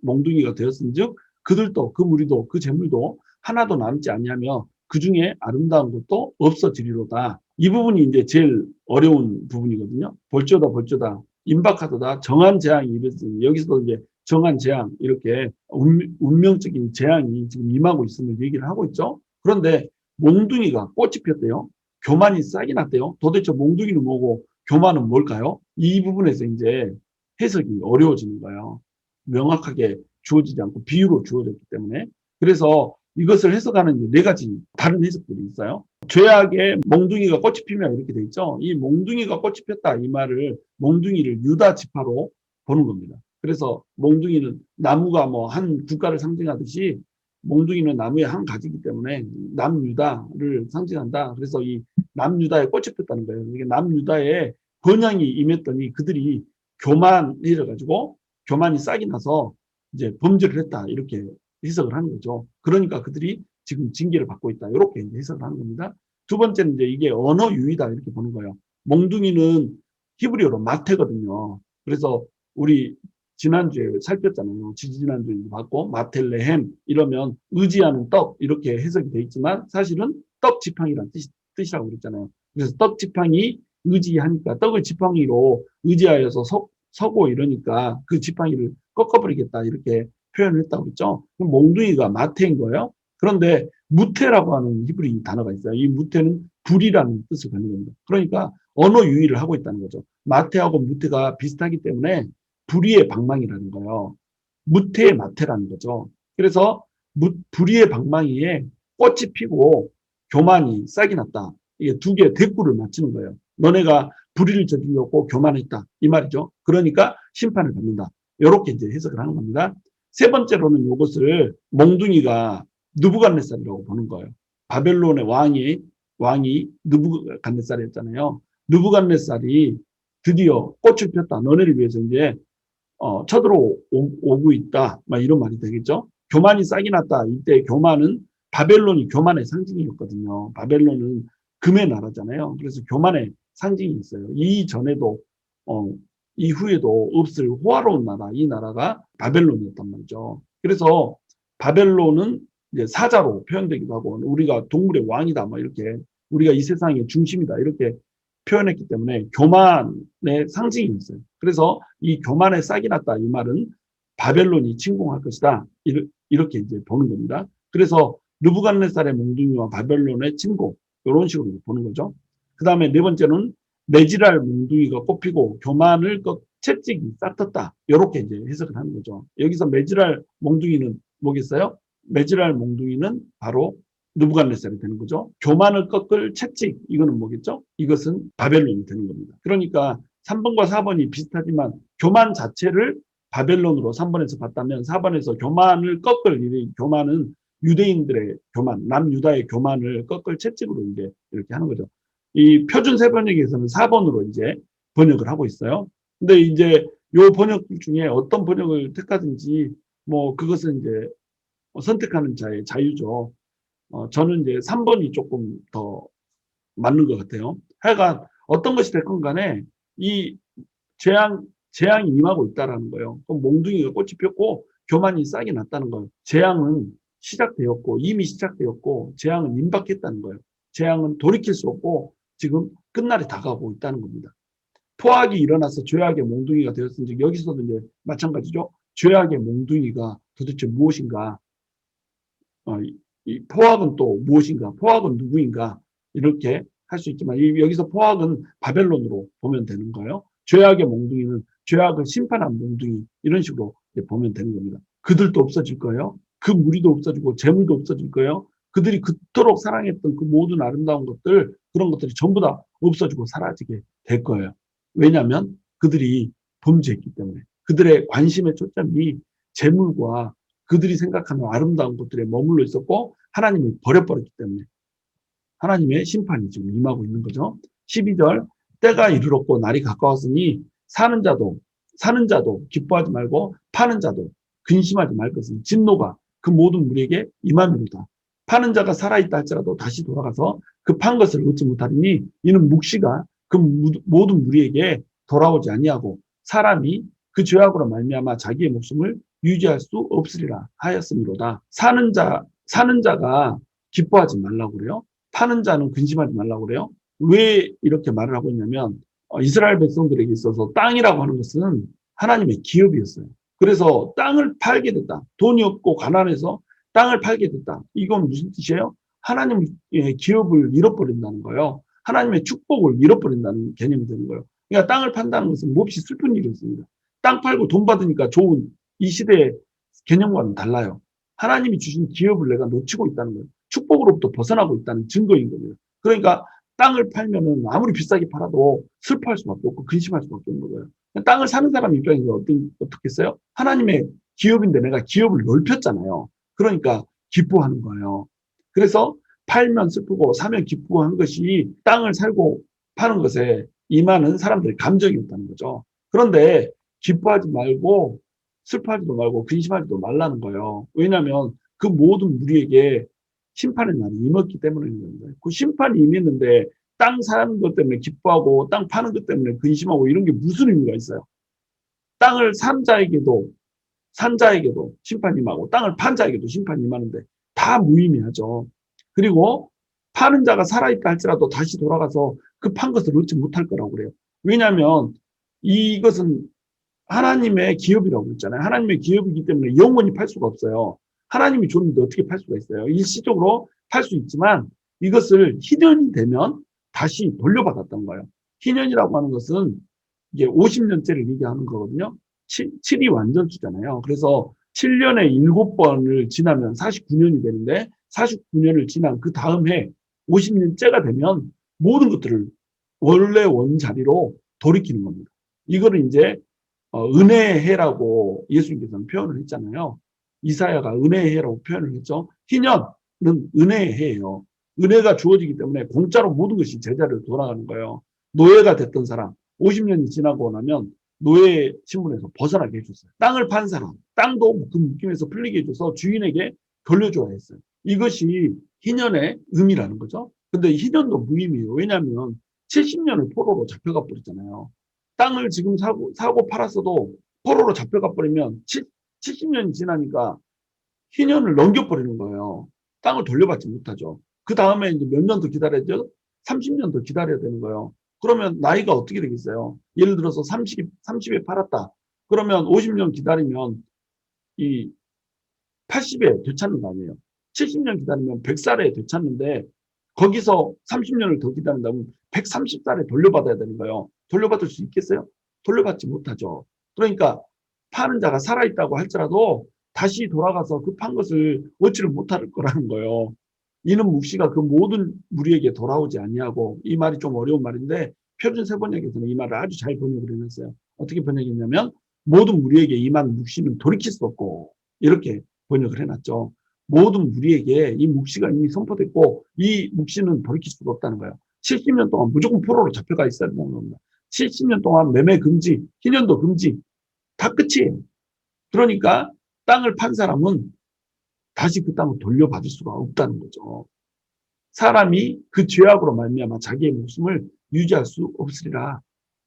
[SPEAKER 2] 몽둥이가 되었은즉 그들도 그 무리도 그 재물도 하나도 남지 아니하며 그 중에 아름다운 것도 없어지리로다. 이 부분이 이제 제일 어려운 부분이거든요. 볼지어다 볼지어다 임박하도다 정한 재앙이 이르렀으니 여기서도 이제 정한 재앙 이렇게 운명적인 재앙이 지금 임하고 있음을 얘기를 하고 있죠. 그런데 몽둥이가 꽃이 폈대요. 교만이 싹이 났대요. 도대체 몽둥이는 뭐고 교만은 뭘까요? 이 부분에서 이제 해석이 어려워지는 거예요. 명확하게 주어지지 않고 비유로 주어졌기 때문에. 그래서 이것을 해석하는 네 가지 다른 해석들이 있어요. 죄악의 몽둥이가 꽃이 피면 이렇게 돼 있죠. 이 몽둥이가 꽃이 폈다 이 말을 몽둥이를 유다 지파로 보는 겁니다. 그래서 몽둥이는 나무가 뭐 한 국가를 상징하듯이 몽둥이는 나무의 한 가지이기 때문에 남유다를 상징한다. 그래서 이 남유다에 꽃이 폈다는 거예요. 이게 남유다에 번영이 임했더니 그들이 교만해져가지고 교만이 싹이 나서 이제 범죄를 했다. 이렇게 해석을 하는 거죠. 그러니까 그들이 지금 징계를 받고 있다. 이렇게 이제 해석을 하는 겁니다. 두 번째는 이제 이게 언어 유희다. 이렇게 보는 거예요. 몽둥이는 히브리어로 마테거든요. 그래서 우리 지난주에 살폈잖아요. 지지난주에 봤고 마텔레헴 이러면 의지하는 떡 이렇게 해석이 돼 있지만 사실은 떡 지팡이라는 뜻이라고 그랬잖아요. 그래서 떡 지팡이 의지하니까 떡을 지팡이로 의지하여서 서고 이러니까 그 지팡이를 꺾어버리겠다 이렇게 표현을 했다고 그랬죠. 그럼 몽둥이가 마태인 거예요. 그런데 무태라고 하는 히브리 단어가 있어요. 이 무태는 불이라는 뜻을 갖는 겁니다. 그러니까 언어 유희를 하고 있다는 거죠. 마태하고 무태가 비슷하기 때문에 불의의 방망이라는 거예요. 무태의 마태라는 거죠. 그래서 불의의 방망이에 꽃이 피고 교만이 싹이 났다. 이게 두 개의 대꾸를 맞추는 거예요. 너네가 불의를 저질렀고 교만했다. 이 말이죠. 그러니까 심판을 받는다. 이렇게 이제 해석을 하는 겁니다. 세 번째로는 이것을 몽둥이가 느부갓네살이라고 보는 거예요. 바벨론의 왕이 느부갓네살이었잖아요. 느부갓네살이 드디어 꽃을 폈다. 너네를 위해서 이제 쳐들어오고 있다. 막 이런 말이 되겠죠. 교만이 싹이 났다. 이때 교만은 바벨론이 교만의 상징이었거든요. 바벨론은 금의 나라잖아요. 그래서 교만의 상징이 있어요. 이전에도 이후에도 없을 호화로운 나라, 이 나라가 바벨론이었단 말이죠. 그래서 바벨론은 이제 사자로 표현되기도 하고 우리가 동물의 왕이다, 뭐 이렇게 우리가 이 세상의 중심이다 이렇게 표현했기 때문에 교만의 상징이 있어요. 그래서 이 교만에 싹이 났다 이 말은 바벨론이 침공할 것이다 이렇게 이제 보는 겁니다. 그래서 느부갓네살의 몽둥이와 바벨론의 침공 이런 식으로 보는 거죠. 그 다음에 네 번째는 메지랄 몽둥이가 꼽히고 교만을 채찍이 싹텄다. 이렇게 이제 해석을 하는 거죠. 여기서 메지랄 몽둥이는 뭐겠어요? 메지랄 몽둥이는 바로 느부갓네살이 되는 거죠. 교만을 꺾을 채찍 이거는 뭐겠죠? 이것은 바벨론이 되는 겁니다. 그러니까 3번과 4번이 비슷하지만 교만 자체를 바벨론으로 3번에서 봤다면 4번에서 교만을 꺾을 교만은 유대인들의 교만, 남유다의 교만을 꺾을 채찍으로 이제 이렇게 하는 거죠. 이 표준 세번역에서는 4번으로 이제 번역을 하고 있어요. 근데 이제 요 번역 중에 어떤 번역을 택하든지 뭐 그것은 이제 선택하는 자의 자유죠. 저는 이제 3번이 조금 더 맞는 것 같아요. 하여간 어떤 것이 됐건 간에 이 재앙이 임하고 있다라는 거예요. 그럼 몽둥이가 꽃이 폈고 교만이 싹이 났다는 거예요. 재앙은 시작되었고 이미 시작되었고 재앙은 임박했다는 거예요. 재앙은 돌이킬 수 없고 지금 끝날이 다가오고 있다는 겁니다. 포악이 일어나서 죄악의 몽둥이가 되었으니 여기서도 이제 마찬가지죠. 죄악의 몽둥이가 도대체 무엇인가? 이 포악은 또 무엇인가? 포악은 누구인가? 이렇게 할 수 있지만 여기서 포악은 바벨론으로 보면 되는 거예요. 죄악의 몽둥이는 죄악을 심판한 몽둥이 이런 식으로 보면 되는 겁니다. 그들도 없어질 거예요. 그 무리도 없어지고 재물도 없어질 거예요. 그들이 그토록 사랑했던 그 모든 아름다운 것들 그런 것들이 전부 다 없어지고 사라지게 될 거예요. 왜냐하면 그들이 범죄했기 때문에 그들의 관심의 초점이 재물과 그들이 생각하는 아름다운 것들에 머물러 있었고 하나님이 버려버렸기 때문에 하나님의 심판이 지금 임하고 있는 거죠. 12절 때가 이르렀고 날이 가까웠으니 사는 자도 기뻐하지 말고 파는 자도 근심하지 말 것은 진노가 그 모든 무리에게 임함이로다. 파는 자가 살아있다 할지라도 다시 돌아가서 그 판 것을 얻지 못하리니 이는 묵시가 그 모든 무리에게 돌아오지 아니하고 사람이 그 죄악으로 말미암아 자기의 목숨을 유지할 수 없으리라 하였음이로다. 사는 자가 기뻐하지 말라고 그래요. 파는 자는 근심하지 말라고 그래요. 왜 이렇게 말을 하고 있냐면 이스라엘 백성들에게 있어서 땅이라고 하는 것은 하나님의 기업이었어요. 그래서 땅을 팔게 됐다. 돈이 없고 가난해서 땅을 팔게 됐다. 이건 무슨 뜻이에요? 하나님의 기업을 잃어버린다는 거예요. 하나님의 축복을 잃어버린다는 개념이 되는 거예요. 그러니까 땅을 판다는 것은 몹시 슬픈 일이었습니다. 땅 팔고 돈 받으니까 좋은 이 시대의 개념과는 달라요. 하나님이 주신 기업을 내가 놓치고 있다는 거예요. 축복으로부터 벗어나고 있다는 증거인 겁니다. 그러니까 땅을 팔면은 아무리 비싸게 팔아도 슬퍼할 수밖에 없고 근심할 수밖에 없는 거예요. 땅을 사는 사람 입장에서 어떻겠어요? 하나님의 기업인데 내가 기업을 넓혔잖아요. 그러니까 기뻐하는 거예요. 그래서 팔면 슬프고 사면 기쁘고 한 것이 땅을 살고 파는 것에 임하는 사람들의 감정이었다는 거죠. 그런데 기뻐하지 말고 슬퍼하지도 말고 근심하지도 말라는 거예요. 왜냐하면 그 모든 무리에게 심판의 날이 임했기 때문인 겁니다. 그 심판이 임했는데 땅 사는 것 때문에 기뻐하고 땅 파는 것 때문에 근심하고 이런 게 무슨 의미가 있어요? 땅을 산 자에게도 심판이 임하고 땅을 판 자에게도 심판이 임하는데 다 무의미하죠. 그리고 파는 자가 살아있다 할지라도 다시 돌아가서 그 판 것을 얻지 못할 거라고 그래요. 왜냐하면 이것은 하나님의 기업이라고 했잖아요. 하나님의 기업이기 때문에 영원히 팔 수가 없어요. 하나님이 줬는데 어떻게 팔 수가 있어요? 일시적으로 팔 수 있지만 이것을 희년이 되면 다시 돌려받았던 거예요. 희년이라고 하는 것은 이게 50년째를 얘기하는 거거든요. 7이 완전수잖아요. 그래서 7년에 7번을 지나면 49년이 되는데 49년을 지난 그 다음 해 50년째가 되면 모든 것들을 원래 원자리로 돌이키는 겁니다. 이거를 이제 은혜의 해라고 예수님께서는 표현을 했잖아요. 이사야가 은혜의 해라고 표현을 했죠. 희년은 은혜의 해예요. 은혜가 주어지기 때문에 공짜로 모든 것이 제자리로 돌아가는 거예요. 노예가 됐던 사람 50년이 지나고 나면 노예 신분에서 벗어나게 해줬어요. 땅을 판 사람 땅도 그 묶임에서 풀리게 해줘서 주인에게 돌려줘야 했어요. 이것이 희년의 의미라는 거죠. 근데 희년도 무의미해요. 왜냐하면 70년을 포로로 잡혀가 버렸잖아요. 땅을 지금 사고 팔았어도 포로로 잡혀가 버리면 70년이 지나니까 희년을 넘겨버리는 거예요. 땅을 돌려받지 못하죠. 그 다음에 이제 몇 년 더 기다려야죠? 30년 더 기다려야 되는 거예요. 그러면 나이가 어떻게 되겠어요? 예를 들어서 30에 팔았다. 그러면 50년 기다리면 이 80에 되찾는 거 아니에요. 70년 기다리면 100살에 되찾는데 거기서 30년을 더 기다린다면 130살에 돌려받아야 되는 거예요. 돌려받을 수 있겠어요? 돌려받지 못하죠. 그러니까 파는 자가 살아있다고 할지라도 다시 돌아가서 그 판 것을 얻지를 못할 거라는 거예요. 이는 묵시가 그 모든 무리에게 돌아오지 아니하고, 이 말이 좀 어려운 말인데 표준 세번역에서는 이 말을 아주 잘 번역을 해놨어요. 어떻게 번역했냐면 모든 무리에게 임한 묵시는 돌이킬 수 없고, 이렇게 번역을 해놨죠. 모든 무리에게 이 묵시가 이미 선포됐고 이 묵시는 돌이킬 수가 없다는 거예요. 70년 동안 무조건 포로로 잡혀가 있어야 된다는 겁니다. 70년 동안 매매 금지, 희년도 금지, 다 끝이에요. 그러니까 땅을 판 사람은 다시 그 땅을 돌려받을 수가 없다는 거죠. 사람이 그 죄악으로 말미암아 자기의 목숨을 유지할 수 없으리라.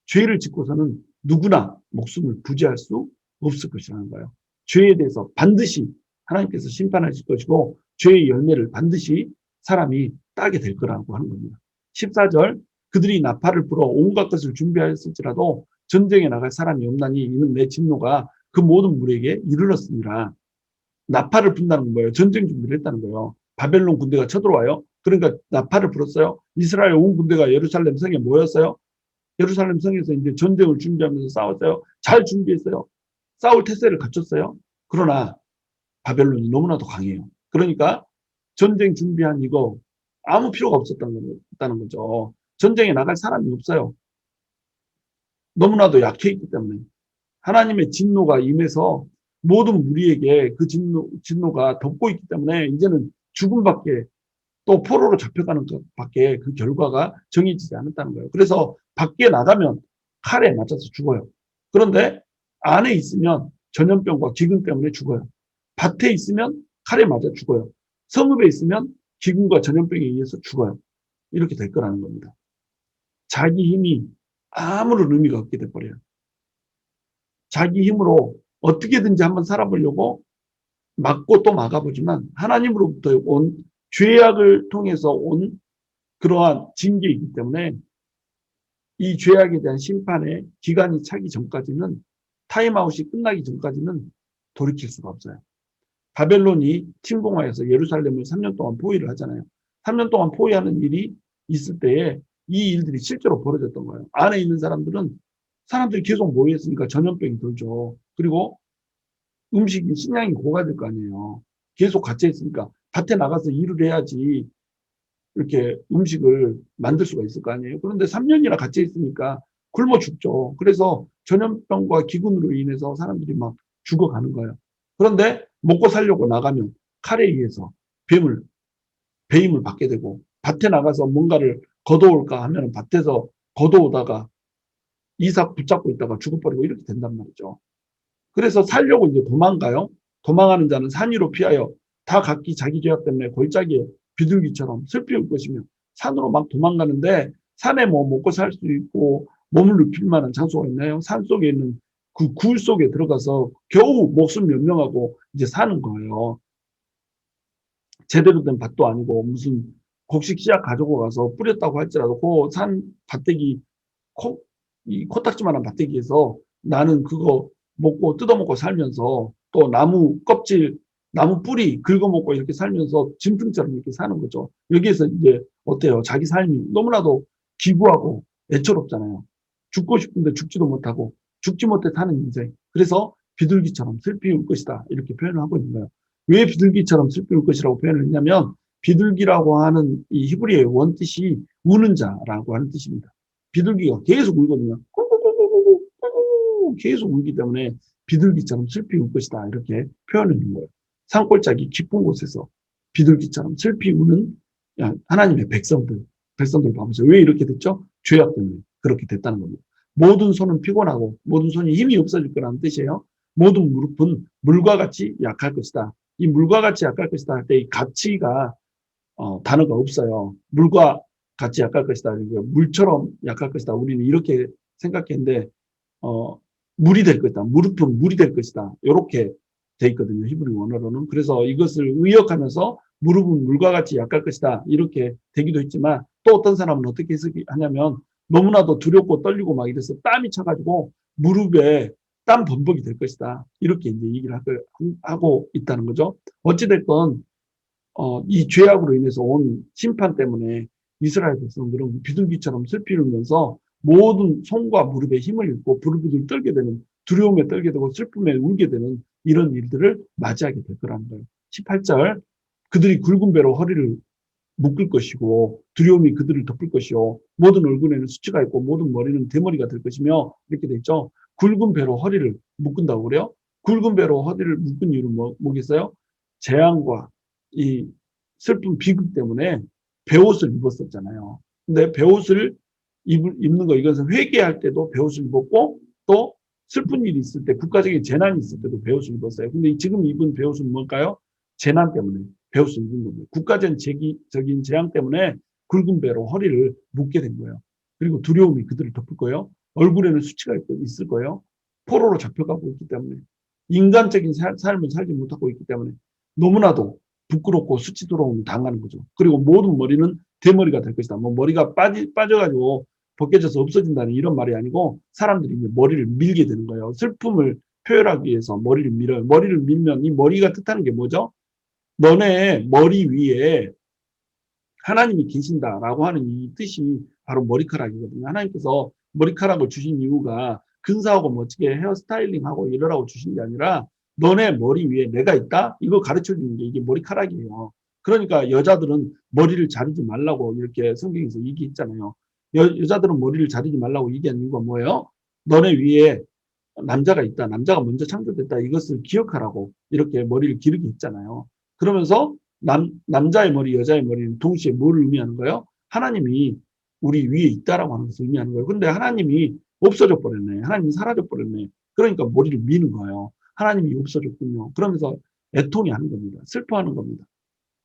[SPEAKER 2] 죄를 짓고서는 누구나 목숨을 부지할 수 없을 것이라는 거예요. 죄에 대해서 반드시 하나님께서 심판하실 것이고 죄의 열매를 반드시 사람이 따게 될 거라고 하는 겁니다. 14절, 그들이 나팔을 불어 온갖 것을 준비하였을지라도 전쟁에 나갈 사람이 없나니 이는 내 진노가 그 모든 무리에게 이르렀습니다. 나팔을 분다는 건 뭐예요? 전쟁 준비를 했다는 거예요. 바벨론 군대가 쳐들어와요. 그러니까 나팔을 불었어요. 이스라엘 온 군대가 예루살렘 성에 모였어요. 예루살렘 성에서 이제 전쟁을 준비하면서 싸웠어요. 잘 준비했어요. 싸울 태세를 갖췄어요. 그러나 바벨론이 너무나도 강해요. 그러니까 전쟁 준비한 이거 아무 필요가 없었다는 거죠. 전쟁에 나갈 사람이 없어요. 너무나도 약해 있기 때문에. 하나님의 진노가 임해서 모든 무리에게 그 진노가 덮고 있기 때문에 이제는 죽음밖에, 또 포로로 잡혀가는 것밖에 그 결과가 정해지지 않았다는 거예요. 그래서 밖에 나가면 칼에 맞아서 죽어요. 그런데 안에 있으면 전염병과 기근 때문에 죽어요. 밭에 있으면 칼에 맞아 죽어요. 성읍에 있으면 기근과 전염병에 의해서 죽어요. 이렇게 될 거라는 겁니다. 자기 힘이 아무런 의미가 없게 돼버려요. 자기 힘으로 어떻게든지 한번 살아보려고 막고 또 막아보지만 하나님으로부터 온 죄악을 통해서 온 그러한 징계이기 때문에 이 죄악에 대한 심판의 기간이 차기 전까지는, 타임아웃이 끝나기 전까지는 돌이킬 수가 없어요. 바벨론이 침공하여서 예루살렘을 3년 동안 포위를 하잖아요. 3년 동안 포위하는 일이 있을 때에 이 일들이 실제로 벌어졌던 거예요. 안에 있는 사람들이 계속 모여있으니까 전염병이 돌죠. 그리고 음식이 식량이 고갈될 거 아니에요. 계속 갇혀 있으니까 밭에 나가서 일을 해야지 이렇게 음식을 만들 수가 있을 거 아니에요. 그런데 3년이나 갇혀 있으니까 굶어 죽죠. 그래서 전염병과 기근으로 인해서 사람들이 막 죽어가는 거예요. 그런데 먹고 살려고 나가면 칼에 의해서 배임을 받게 되고, 밭에 나가서 뭔가를 걷어올까 하면 밭에서 걷어오다가 이삭 붙잡고 있다가 죽어버리고 이렇게 된단 말이죠. 그래서 살려고 이제 도망가요. 도망하는 자는 산 위로 피하여 다 각기 자기 죄악 때문에 골짜기에 비둘기처럼 슬피울 것이며, 산으로 막 도망가는데 산에 뭐 먹고 살 수 있고 몸을 눕힐 만한 장소가 있나요? 산 속에 있는 그 굴 속에 들어가서 겨우 목숨 몇 명하고 이제 사는 거예요. 제대로 된 밭도 아니고 무슨 곡식 씨앗 가지고 가서 뿌렸다고 할지라도 그 산 밭대기, 이 코딱지만한 밭대기에서 나는 그거 먹고 뜯어먹고 살면서, 또 나무 껍질, 나무 뿌리 긁어먹고 이렇게 살면서 짐승처럼 이렇게 사는 거죠. 여기에서 이제 어때요? 자기 삶이 너무나도 기구하고 애처롭잖아요. 죽고 싶은데 죽지도 못하고 죽지 못해 사는 인생. 그래서 비둘기처럼 슬피 울 것이다, 이렇게 표현을 하고 있는 거예요. 왜 비둘기처럼 슬피 울 것이라고 표현을 했냐면, 비둘기라고 하는 이 히브리어의 원뜻이 우는 자라고 하는 뜻입니다. 비둘기가 계속 울거든요. 계속 울기 때문에 비둘기처럼 슬피 울 것이다, 이렇게 표현하는 거예요. 산골짜기 깊은 곳에서 비둘기처럼 슬피 우는 하나님의 백성들 봐보세요. 왜 이렇게 됐죠? 죄악 때문에 그렇게 됐다는 겁니다. 모든 손은 피곤하고 모든 손이 힘이 없어질 거라는 뜻이에요. 모든 무릎은 물과 같이 약할 것이다. 이 물과 같이 약할 것이다 할 때 이 가치가 단어가 없어요. 물과 같이 약할 것이다. 물처럼 약할 것이다. 우리는 이렇게 생각했는데 물이 될 것이다. 무릎은 물이 될 것이다. 이렇게 돼 있거든요. 히브리 원어로는. 그래서 이것을 의역하면서 무릎은 물과 같이 약할 것이다, 이렇게 되기도 했지만, 또 어떤 사람은 어떻게 해석하냐면 너무나도 두렵고 떨리고 막 이래서 땀이 차가지고 무릎에 땀 범벅이 될 것이다, 이렇게 이제 얘기를 하고 있다는 거죠. 어찌됐건 이 죄악으로 인해서 온 심판 때문에 이스라엘 백성들은 비둘기처럼 슬피면서 모든 손과 무릎에 힘을 잃고 부들부들 떨게 되는, 두려움에 떨게 되고 슬픔에 울게 되는 이런 일들을 맞이하게 될 거라는 거예요. 18절, 그들이 굵은 배로 허리를 묶을 것이고 두려움이 그들을 덮을 것이요 모든 얼굴에는 수치가 있고 모든 머리는 대머리가 될 것이며, 이렇게 돼 있죠. 굵은 배로 허리를 묶은다고 그래요. 굵은 배로 허리를 묶은 이유는 뭐겠어요? 재앙과 이 슬픈 비극 때문에 베옷을 입었었잖아요. 근데 베옷을 입는 거, 이것은 회개할 때도 베옷을 입었고, 또 슬픈 일이 있을 때, 국가적인 재난이 있을 때도 베옷을 입었어요. 근데 지금 입은 베옷은 뭘까요? 재난 때문에 베옷을 입은 겁니다. 국가적인 재앙 때문에 굵은 배로 허리를 묶게 된 거예요. 그리고 두려움이 그들을 덮을 거예요. 얼굴에는 수치가 있을 거예요. 포로로 잡혀가고 있기 때문에, 인간적인 삶을 살지 못하고 있기 때문에 너무나도 부끄럽고 수치스러움을 당하는 거죠. 그리고 모든 머리는 대머리가 될 것이다. 뭐 머리가 빠져가지고 벗겨져서 없어진다는 이런 말이 아니고, 사람들이 이제 머리를 밀게 되는 거예요. 슬픔을 표현하기 위해서 머리를 밀어요. 머리를 밀면 이 머리가 뜻하는 게 뭐죠? 너네 머리 위에 하나님이 계신다라고 하는 이 뜻이 바로 머리카락이거든요. 하나님께서 머리카락을 주신 이유가 근사하고 멋지게 헤어스타일링하고 이러라고 주신 게 아니라, 너네 머리 위에 내가 있다? 이거 가르쳐 주는 게 이게 머리카락이에요. 그러니까 여자들은 머리를 자르지 말라고 이렇게 성경에서 얘기했잖아요. 여자들은 머리를 자르지 말라고 얘기한 이유가 뭐예요? 너네 위에 남자가 있다. 남자가 먼저 창조됐다. 이것을 기억하라고 이렇게 머리를 기르게 했잖아요. 그러면서 남자의 머리, 여자의 머리는 동시에 뭘 의미하는 거예요? 하나님이 우리 위에 있다라고 하는 것을 의미하는 거예요. 근데 하나님이 없어져 버렸네. 하나님이 사라져 버렸네. 그러니까 머리를 미는 거예요. 하나님이 없어졌군요. 그러면서 애통이 하는 겁니다. 슬퍼하는 겁니다.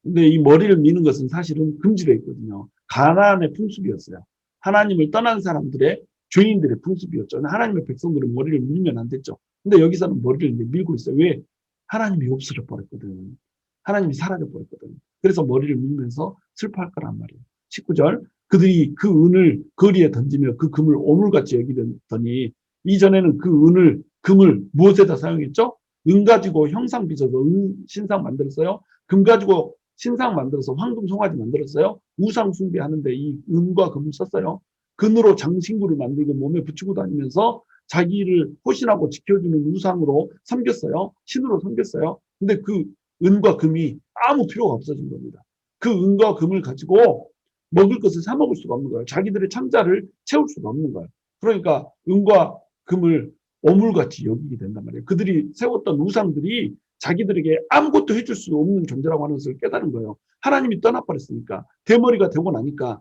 [SPEAKER 2] 근데 이 머리를 미는 것은 사실은 금지되어 있거든요. 가나안의 풍습이었어요. 하나님을 떠난 사람들의, 죄인들의 풍습이었죠. 하나님의 백성들은 머리를 밀면 안 됐죠. 근데 여기서는 머리를 밀고 있어요. 왜? 하나님이 없어져 버렸거든. 하나님이 사라져 버렸거든. 그래서 머리를 밀면서 슬퍼할 거란 말이에요. 19절, 그들이 그 은을 거리에 던지며 그 금을 오물같이 여기더니, 이전에는 그 금을 무엇에다 사용했죠? 은 가지고 형상 빚어서 은 신상 만들었어요. 금 가지고 신상 만들어서 황금 송아지 만들었어요. 우상 숭배하는데 이 은과 금을 썼어요. 금으로 장신구를 만들고 몸에 붙이고 다니면서 자기를 호신하고 지켜주는 우상으로 섬겼어요. 신으로 섬겼어요. 근데 그 은과 금이 아무 필요가 없어진 겁니다. 그 은과 금을 가지고 먹을 것을 사 먹을 수가 없는 거예요. 자기들의 창자를 채울 수가 없는 거예요. 그러니까 은과 금을 오물같이 여기게 된단 말이에요. 그들이 세웠던 우상들이 자기들에게 아무것도 해줄 수 없는 존재라고 하는 것을 깨달은 거예요. 하나님이 떠나버렸으니까, 대머리가 되고 나니까,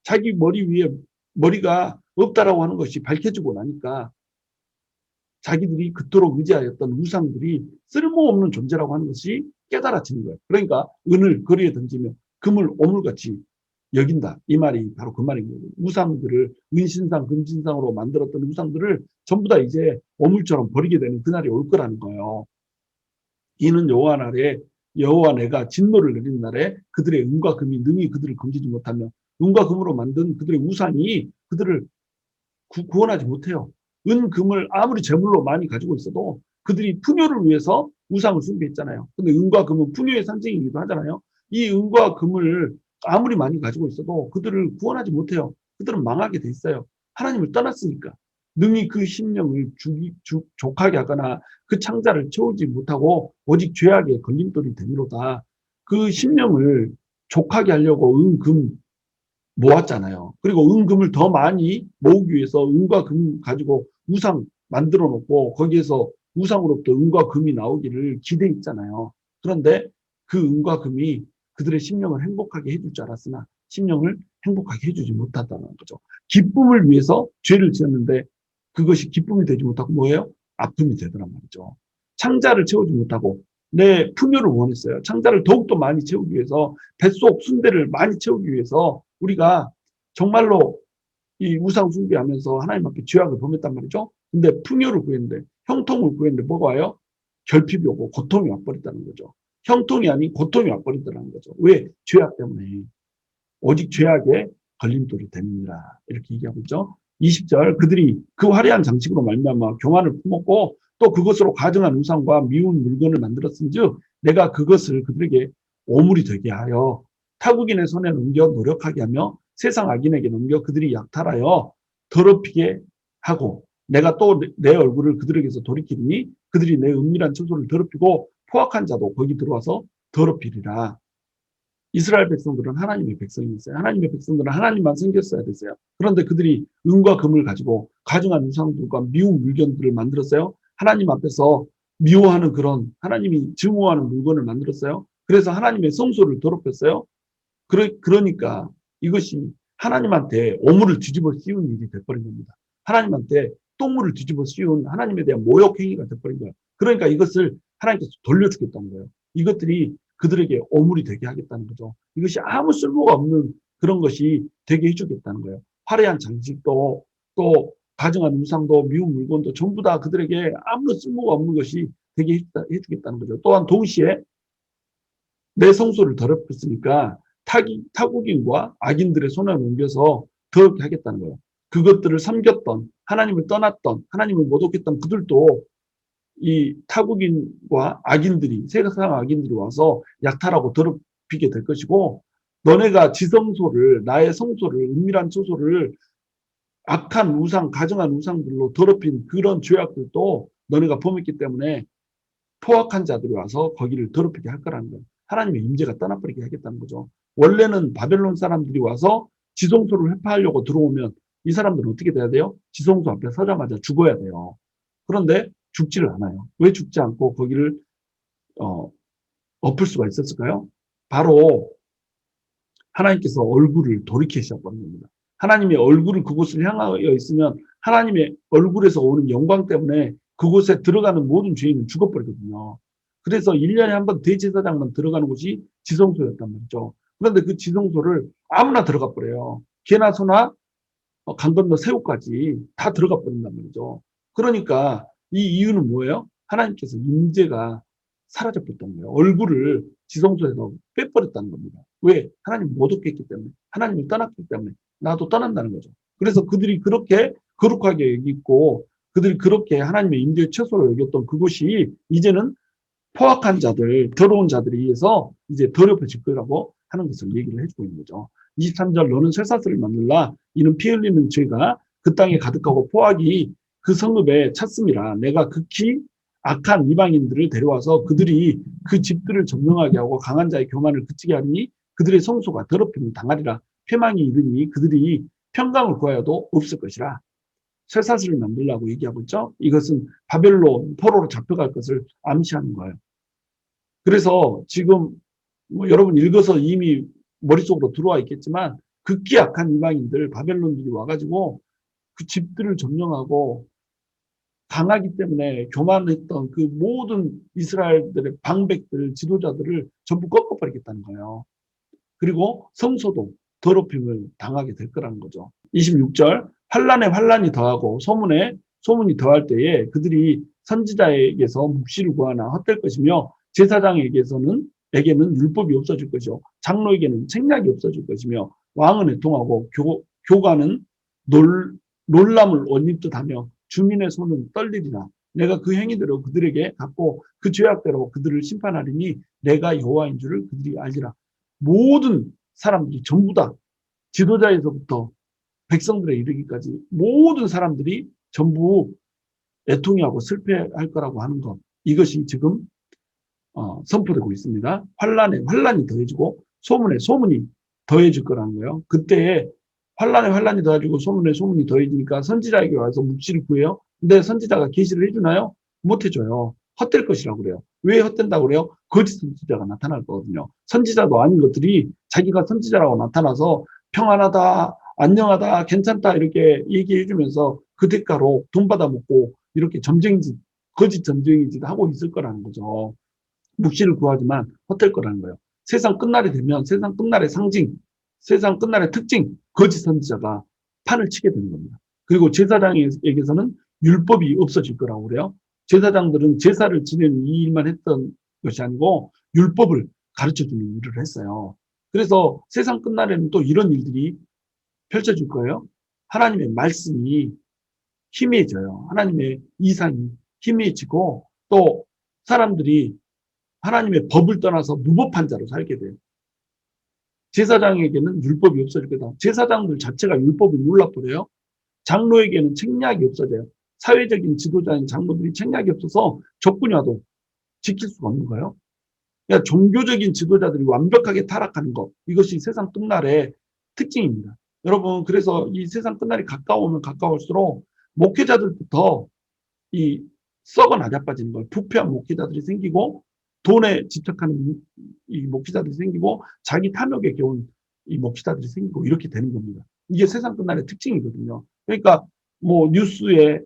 [SPEAKER 2] 자기 머리 위에 머리가 없다라고 하는 것이 밝혀지고 나니까, 자기들이 그토록 의지하였던 우상들이 쓸모없는 존재라고 하는 것이 깨달아지는 거예요. 그러니까 은을 거리에 던지며 금을 오물같이 여긴다. 이 말이 바로 그 말인 거예요. 우상들을, 은신상, 금신상으로 만들었던 우상들을 전부 다 이제 오물처럼 버리게 되는 그날이 올 거라는 거예요. 이는 여호와 내가 진노를 내리는 날에 그들의 은과 금이 능히 그들을 건지지 못하며, 은과 금으로 만든 그들의 우상이 그들을 구원하지 못해요. 은, 금을 아무리 제물로 많이 가지고 있어도 그들이 풍요를 위해서 우상을 숭배했잖아요. 근데 은과 금은 풍요의 상징이기도 하잖아요. 이 은과 금을 아무리 많이 가지고 있어도 그들을 구원하지 못해요. 그들은 망하게 돼 있어요. 하나님을 떠났으니까. 능히 그 심령을 족하게 하거나 그 창자를 채우지 못하고 오직 죄악의 걸림돌이 되미로다. 그 심령을 족하게 하려고 은, 금 모았잖아요. 그리고 은, 금을 더 많이 모으기 위해서 은과 금 가지고 우상 만들어 놓고 거기에서 우상으로부터 은과 금이 나오기를 기대했잖아요. 그런데 그 은과 금이 그들의 심령을 행복하게 해줄 줄 알았으나 심령을 행복하게 해주지 못한다는 거죠. 기쁨을 위해서 죄를 지었는데 그것이 기쁨이 되지 못하고 뭐예요? 아픔이 되더란 말이죠. 창자를 채우지 못하고 내 풍요를 원했어요. 창자를 더욱더 많이 채우기 위해서, 뱃속 순대를 많이 채우기 위해서 우리가 정말로 이 우상 숭배하면서 하나님 앞에 죄악을 범했단 말이죠. 근데 풍요를 구했는데, 형통을 구했는데 뭐가 와요? 결핍이 오고 고통이 와버렸다는 거죠. 형통이 아닌 고통이 와버린다는 거죠. 왜? 죄악 때문에. 오직 죄악에 걸림돌이 됨이니라. 이렇게 얘기하고 있죠. 20절, 그들이 그 화려한 장식으로 말미암아 교만을 품었고 또 그것으로 가증한 우상과 미운 물건을 만들었은즉 내가 그것을 그들에게 오물이 되게 하여 타국인의 손에 넘겨 노력하게 하며 세상 악인에게 넘겨 그들이 약탈하여 더럽히게 하고 내가 또 내 얼굴을 그들에게서 돌이키니 그들이 내 은밀한 처소를 더럽히고 포악한 자도 거기 들어와서 더럽히리라. 이스라엘 백성들은 하나님의 백성이었어요. 하나님의 백성들은 하나님만 섬겼어야 됐어요. 그런데 그들이 은과 금을 가지고 가증한 우상들과 미운 물건들을 만들었어요. 하나님 앞에서 미워하는 그런 하나님이 증오하는 물건을 만들었어요. 그래서 하나님의 성소를 더럽혔어요. 그러니까 이것이 하나님한테 오물을 뒤집어 씌운 일이 돼버린 겁니다. 하나님한테 똥물을 뒤집어 씌운 하나님에 대한 모욕 행위가 돼버린 거예요. 그러니까 이것을 하나님께서 돌려주겠다는 거예요. 이것들이 그들에게 오물이 되게 하겠다는 거죠. 이것이 아무 쓸모가 없는 그런 것이 되게 해주겠다는 거예요. 화려한 장식도 또 가증한 우상도 미운 물건도 전부 다 그들에게 아무런 쓸모가 없는 것이 되게 해주겠다는 거죠. 또한 동시에 내 성소를 더럽혔으니까 타국인과 악인들의 손에 넘겨서 더럽게 하겠다는 거예요. 그것들을 섬겼던 하나님을 떠났던 하나님을 모독했던 그들도 이 타국인과 악인들이 세상 악인들이 와서 약탈하고 더럽히게 될 것이고 너네가 지성소를 나의 성소를 은밀한 처소를 악한 우상 가증한 우상들로 더럽힌 그런 죄악들도 너네가 범했기 때문에 포악한 자들이 와서 거기를 더럽히게 할 거라는 거예요. 하나님의 임재가 떠나버리게 하겠다는 거죠. 원래는 바벨론 사람들이 와서 지성소를 회파하려고 들어오면 이 사람들은 어떻게 돼야 돼요? 지성소 앞에 서자마자 죽어야 돼요. 그런데 죽지를 않아요. 왜 죽지 않고 거기를 엎을 수가 있었을까요? 바로 하나님께서 얼굴을 돌이키셨던 겁니다. 하나님의 얼굴을 그곳을 향하여 있으면 하나님의 얼굴에서 오는 영광 때문에 그곳에 들어가는 모든 죄인은 죽어버리거든요. 그래서 1년에 한 번 대제사장만 들어가는 곳이 지성소였단 말이죠. 그런데 그 지성소를 아무나 들어가 버려요. 개나 소나 강 건너 새우까지 다 들어가 버린단 말이죠. 그러니까 이 이유는 뭐예요? 하나님께서 임재가 사라져버렸다는 거예요. 얼굴을 지성소에서 빼버렸다는 겁니다. 왜? 하나님 못 얻겠기 때문에. 하나님을 떠났기 때문에. 나도 떠난다는 거죠. 그래서 그들이 그렇게 거룩하게 여기고 그들이 그렇게 하나님의 임재의 최소로 여겼던 그곳이 이제는 포악한 자들, 더러운 자들에 의해서 이제 더럽혀질 거라고 하는 것을 얘기를 해주고 있는 거죠. 23절 너는 쇠사슬을 만들라 이는 피 흘리는 죄가 그 땅에 가득하고 포악이 그 성읍에 찼음이라 내가 극히 악한 이방인들을 데려와서 그들이 그 집들을 점령하게 하고 강한 자의 교만을 그치게 하니 그들의 성소가 더럽힘을 당하리라. 패망이 이르니 그들이 평강을 구하여도 없을 것이라. 쇠사슬을 만들라고 얘기하고 있죠. 이것은 바벨론 포로로 잡혀갈 것을 암시하는 거예요. 그래서 지금 뭐 여러분 읽어서 이미 머릿속으로 들어와 있겠지만 극히 악한 이방인들 바벨론들이 와가지고 그 집들을 점령하고 강하기 때문에 교만했던 그 모든 이스라엘들의 방백들, 지도자들을 전부 꺾어버리겠다는 거예요. 그리고 성소도 더럽힘을 당하게 될 거라는 거죠. 26절 환란에 환란이 더하고 소문에 소문이 더할 때에 그들이 선지자에게서 묵시를 구하나 헛될 것이며 제사장에게는 율법이 없어질 것이요 장로에게는 책략이 없어질 것이며 왕은 애통하고 교관은 놀람을 원입듯 하며 주민의 손은 떨리리라. 내가 그 행위대로 그들에게 갚고 그 죄악대로 그들을 심판하리니 내가 여호와인 줄을 그들이 알리라. 모든 사람들이 전부 다 지도자에서부터 백성들에 이르기까지 모든 사람들이 전부 애통해하고 슬퍼할 거라고 하는 것. 이것이 지금 선포되고 있습니다. 환란에 환란이 더해지고 소문에 소문이 더해질 거라는 거예요. 그때 환란에 환란이 더해지고 소문에 소문이 더해지니까 선지자에게 와서 묵시를 구해요. 근데 선지자가 계시를 해주나요? 못 해줘요. 헛될 것이라고 그래요. 왜 헛된다고 그래요? 거짓 선지자가 나타날 거거든요. 선지자도 아닌 것들이 자기가 선지자라고 나타나서 평안하다, 안녕하다, 괜찮다 이렇게 얘기해 주면서 그 대가로 돈 받아먹고 이렇게 점쟁이짓, 거짓 점쟁이짓 하고 있을 거라는 거죠. 묵시를 구하지만 헛될 거라는 거예요. 세상 끝날이 되면 세상 끝날의 상징, 세상 끝날의 특징, 거짓 선지자가 판을 치게 되는 겁니다. 그리고 제사장에게서는 율법이 없어질 거라고 그래요. 제사장들은 제사를 지내는 이 일만 했던 것이 아니고 율법을 가르쳐주는 일을 했어요. 그래서 세상 끝날에는 또 이런 일들이 펼쳐질 거예요. 하나님의 말씀이 희미해져요. 하나님의 이상이 희미해지고 또 사람들이 하나님의 법을 떠나서 무법한 자로 살게 돼요. 제사장에게는 율법이 없어질 거다. 제사장들 자체가 율법을 몰라버려요. 장로에게는 책략이 없어져요. 사회적인 지도자인 장로들이 책략이 없어서 적군이 와도 지킬 수가 없는 거예요. 그러니까 종교적인 지도자들이 완벽하게 타락하는 것, 이것이 세상 끝날의 특징입니다. 여러분, 그래서 이 세상 끝날이 가까우면 가까울수록 목회자들부터 이 썩어 나자빠지는 거예요. 부패한 목회자들이 생기고 돈에 집착하는 이 목회자들이 생기고 자기 탐욕에 겨운 이 목회자들이 생기고 이렇게 되는 겁니다. 이게 세상 끝날의 특징이거든요. 그러니까 뭐 뉴스에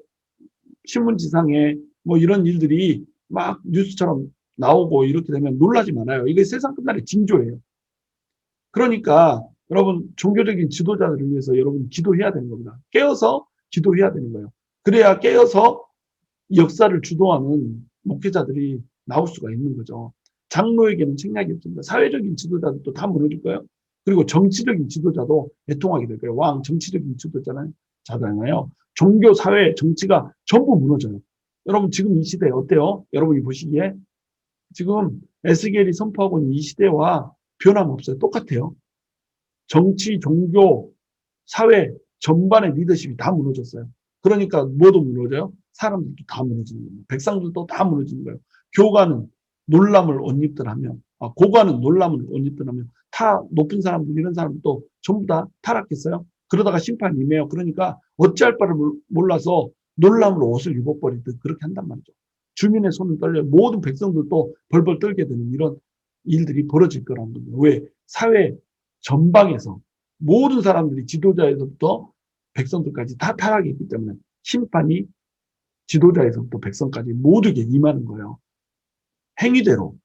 [SPEAKER 2] 신문지상에 뭐 이런 일들이 막 뉴스처럼 나오고 이렇게 되면 놀라지 말아요. 이게 세상 끝날의 징조예요. 그러니까 여러분 종교적인 지도자들을 위해서 여러분 기도해야 되는 겁니다. 깨어서 기도해야 되는 거예요. 그래야 깨어서 역사를 주도하는 목회자들이 나올 수가 있는 거죠. 장로에게는 책략이 없습니다. 사회적인 지도자들도 다 무너질 거예요. 그리고 정치적인 지도자도 애통하게 될 거예요. 왕 정치적인 지도자잖아요. 종교, 사회, 정치가 전부 무너져요. 여러분 지금 이 시대 어때요? 여러분이 보시기에 지금 에스겔이 선포하고 있는 이 시대와 변함없어요. 똑같아요. 정치, 종교, 사회 전반의 리더십이 다 무너졌어요. 그러니까 뭐도 무너져요? 사람들도 다 무너지는 거예요. 백성들도 다 무너지는 거예요. 교관은 놀람을 옷 입더라면, 고관은 놀람을 옷 입더라면 다 높은 사람들 이런 사람들도 전부 다 타락했어요. 그러다가 심판이 임해요. 그러니까 어찌할 바를 몰라서 놀람으로 옷을 입어버리듯 그렇게 한단 말이죠. 주민의 손을 떨려 모든 백성들도 벌벌 떨게 되는 이런 일들이 벌어질 거라는 겁니다. 왜? 사회 전방에서 모든 사람들이 지도자에서부터 백성들까지 다 타락했기 때문에 심판이 지도자에서부터 백성까지 모두에게 임하는 거예요. 행위대로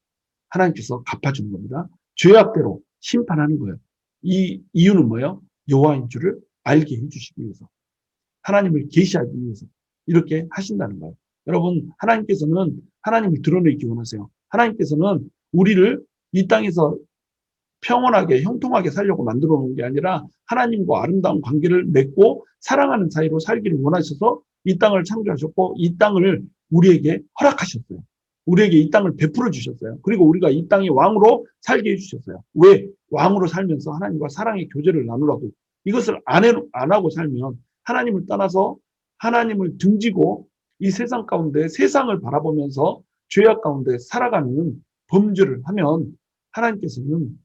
[SPEAKER 2] 하나님께서 갚아주는 겁니다. 죄악대로 심판하는 거예요. 이 이유는 뭐예요? 여호와인 줄을 알게 해주시기 위해서. 하나님을 계시하기 위해서 이렇게 하신다는 거예요. 여러분 하나님께서는 하나님을 드러내기 원하세요. 하나님께서는 우리를 이 땅에서 평온하게 형통하게 살려고 만들어 놓은 게 아니라 하나님과 아름다운 관계를 맺고 사랑하는 사이로 살기를 원하셔서 이 땅을 창조하셨고 이 땅을 우리에게 허락하셨어요. 우리에게 이 땅을 베풀어 주셨어요. 그리고 우리가 이 땅의 왕으로 살게 해주셨어요. 왜? 왕으로 살면서 하나님과 사랑의 교제를 나누라고. 이것을 안 하고 살면 하나님을 떠나서 하나님을 등지고 이 세상 가운데 세상을 바라보면서 죄악 가운데 살아가는 범죄를 하면 하나님께서는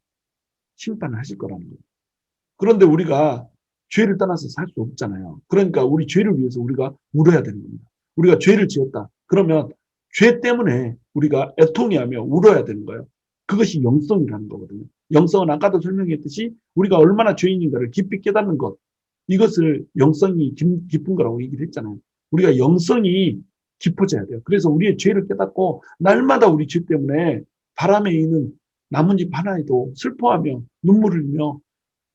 [SPEAKER 2] 심판을 하실 거라는 거예요. 그런데 우리가 죄를 떠나서 살 수 없잖아요. 그러니까 우리 죄를 위해서 우리가 울어야 되는 겁니다. 우리가 죄를 지었다. 그러면 죄 때문에 우리가 애통해하며 울어야 되는 거예요. 그것이 영성이라는 거거든요. 영성은 아까도 설명했듯이 우리가 얼마나 죄인인가를 깊이 깨닫는 것. 이것을 영성이 깊은 거라고 얘기를 했잖아요. 우리가 영성이 깊어져야 돼요. 그래서 우리의 죄를 깨닫고 날마다 우리 죄 때문에 바람에 있는 나뭇잎 하나에도 슬퍼하며 눈물을 흘리며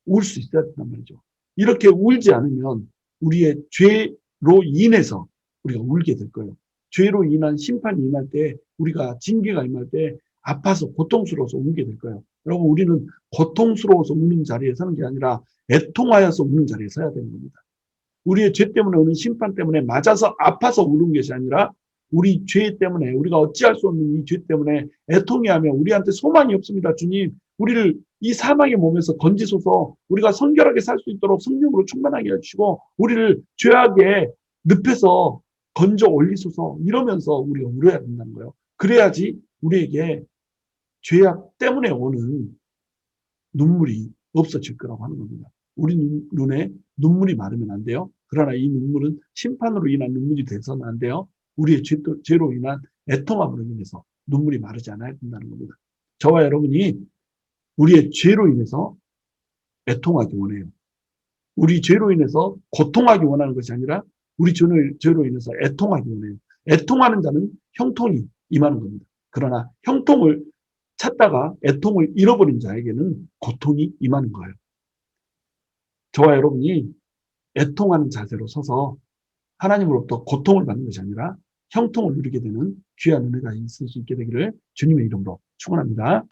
[SPEAKER 2] 울 수 있어야 된단 말이죠. 이렇게 울지 않으면 우리의 죄로 인해서 우리가 울게 될 거예요. 죄로 인한 심판이 임할 때 우리가 징계가 임할 때 아파서 고통스러워서 울게 될 거예요. 여러분 우리는 고통스러워서 우는 자리에 서는 게 아니라 애통하여서 우는 자리에 서야 되는 겁니다. 우리의 죄 때문에 오는 심판 때문에 맞아서 아파서 우는 것이 아니라 우리 죄 때문에 우리가 어찌할 수 없는 이 죄 때문에 애통해하며 우리한테 소망이 없습니다. 주님 우리를 이 사망의 몸에서 건지소서 우리가 성결하게 살 수 있도록 성령으로 충만하게 해주시고 우리를 죄악의 늪에서 건져 올리소서 이러면서 우리가 울어야 된다는 거예요. 그래야지 우리에게 죄악 때문에 오는 눈물이 없어질 거라고 하는 겁니다. 우리 눈에 눈물이 마르면 안 돼요. 그러나 이 눈물은 심판으로 인한 눈물이 돼서는 안 돼요. 우리의 죄로 인한 애통함으로 인해서 눈물이 마르지 않아야 된다는 겁니다. 저와 여러분이 우리의 죄로 인해서 애통하기 원해요. 우리 죄로 인해서 고통하기 원하는 것이 아니라 우리 죄로 인해서 애통하기 원해요. 애통하는 자는 형통이 임하는 겁니다. 그러나 형통을 찾다가 애통을 잃어버린 자에게는 고통이 임하는 거예요. 저와 여러분이 애통하는 자세로 서서 하나님으로부터 고통을 받는 것이 아니라 형통을 누리게 되는 귀한 은혜가 있을 수 있게 되기를 주님의 이름으로 축원합니다.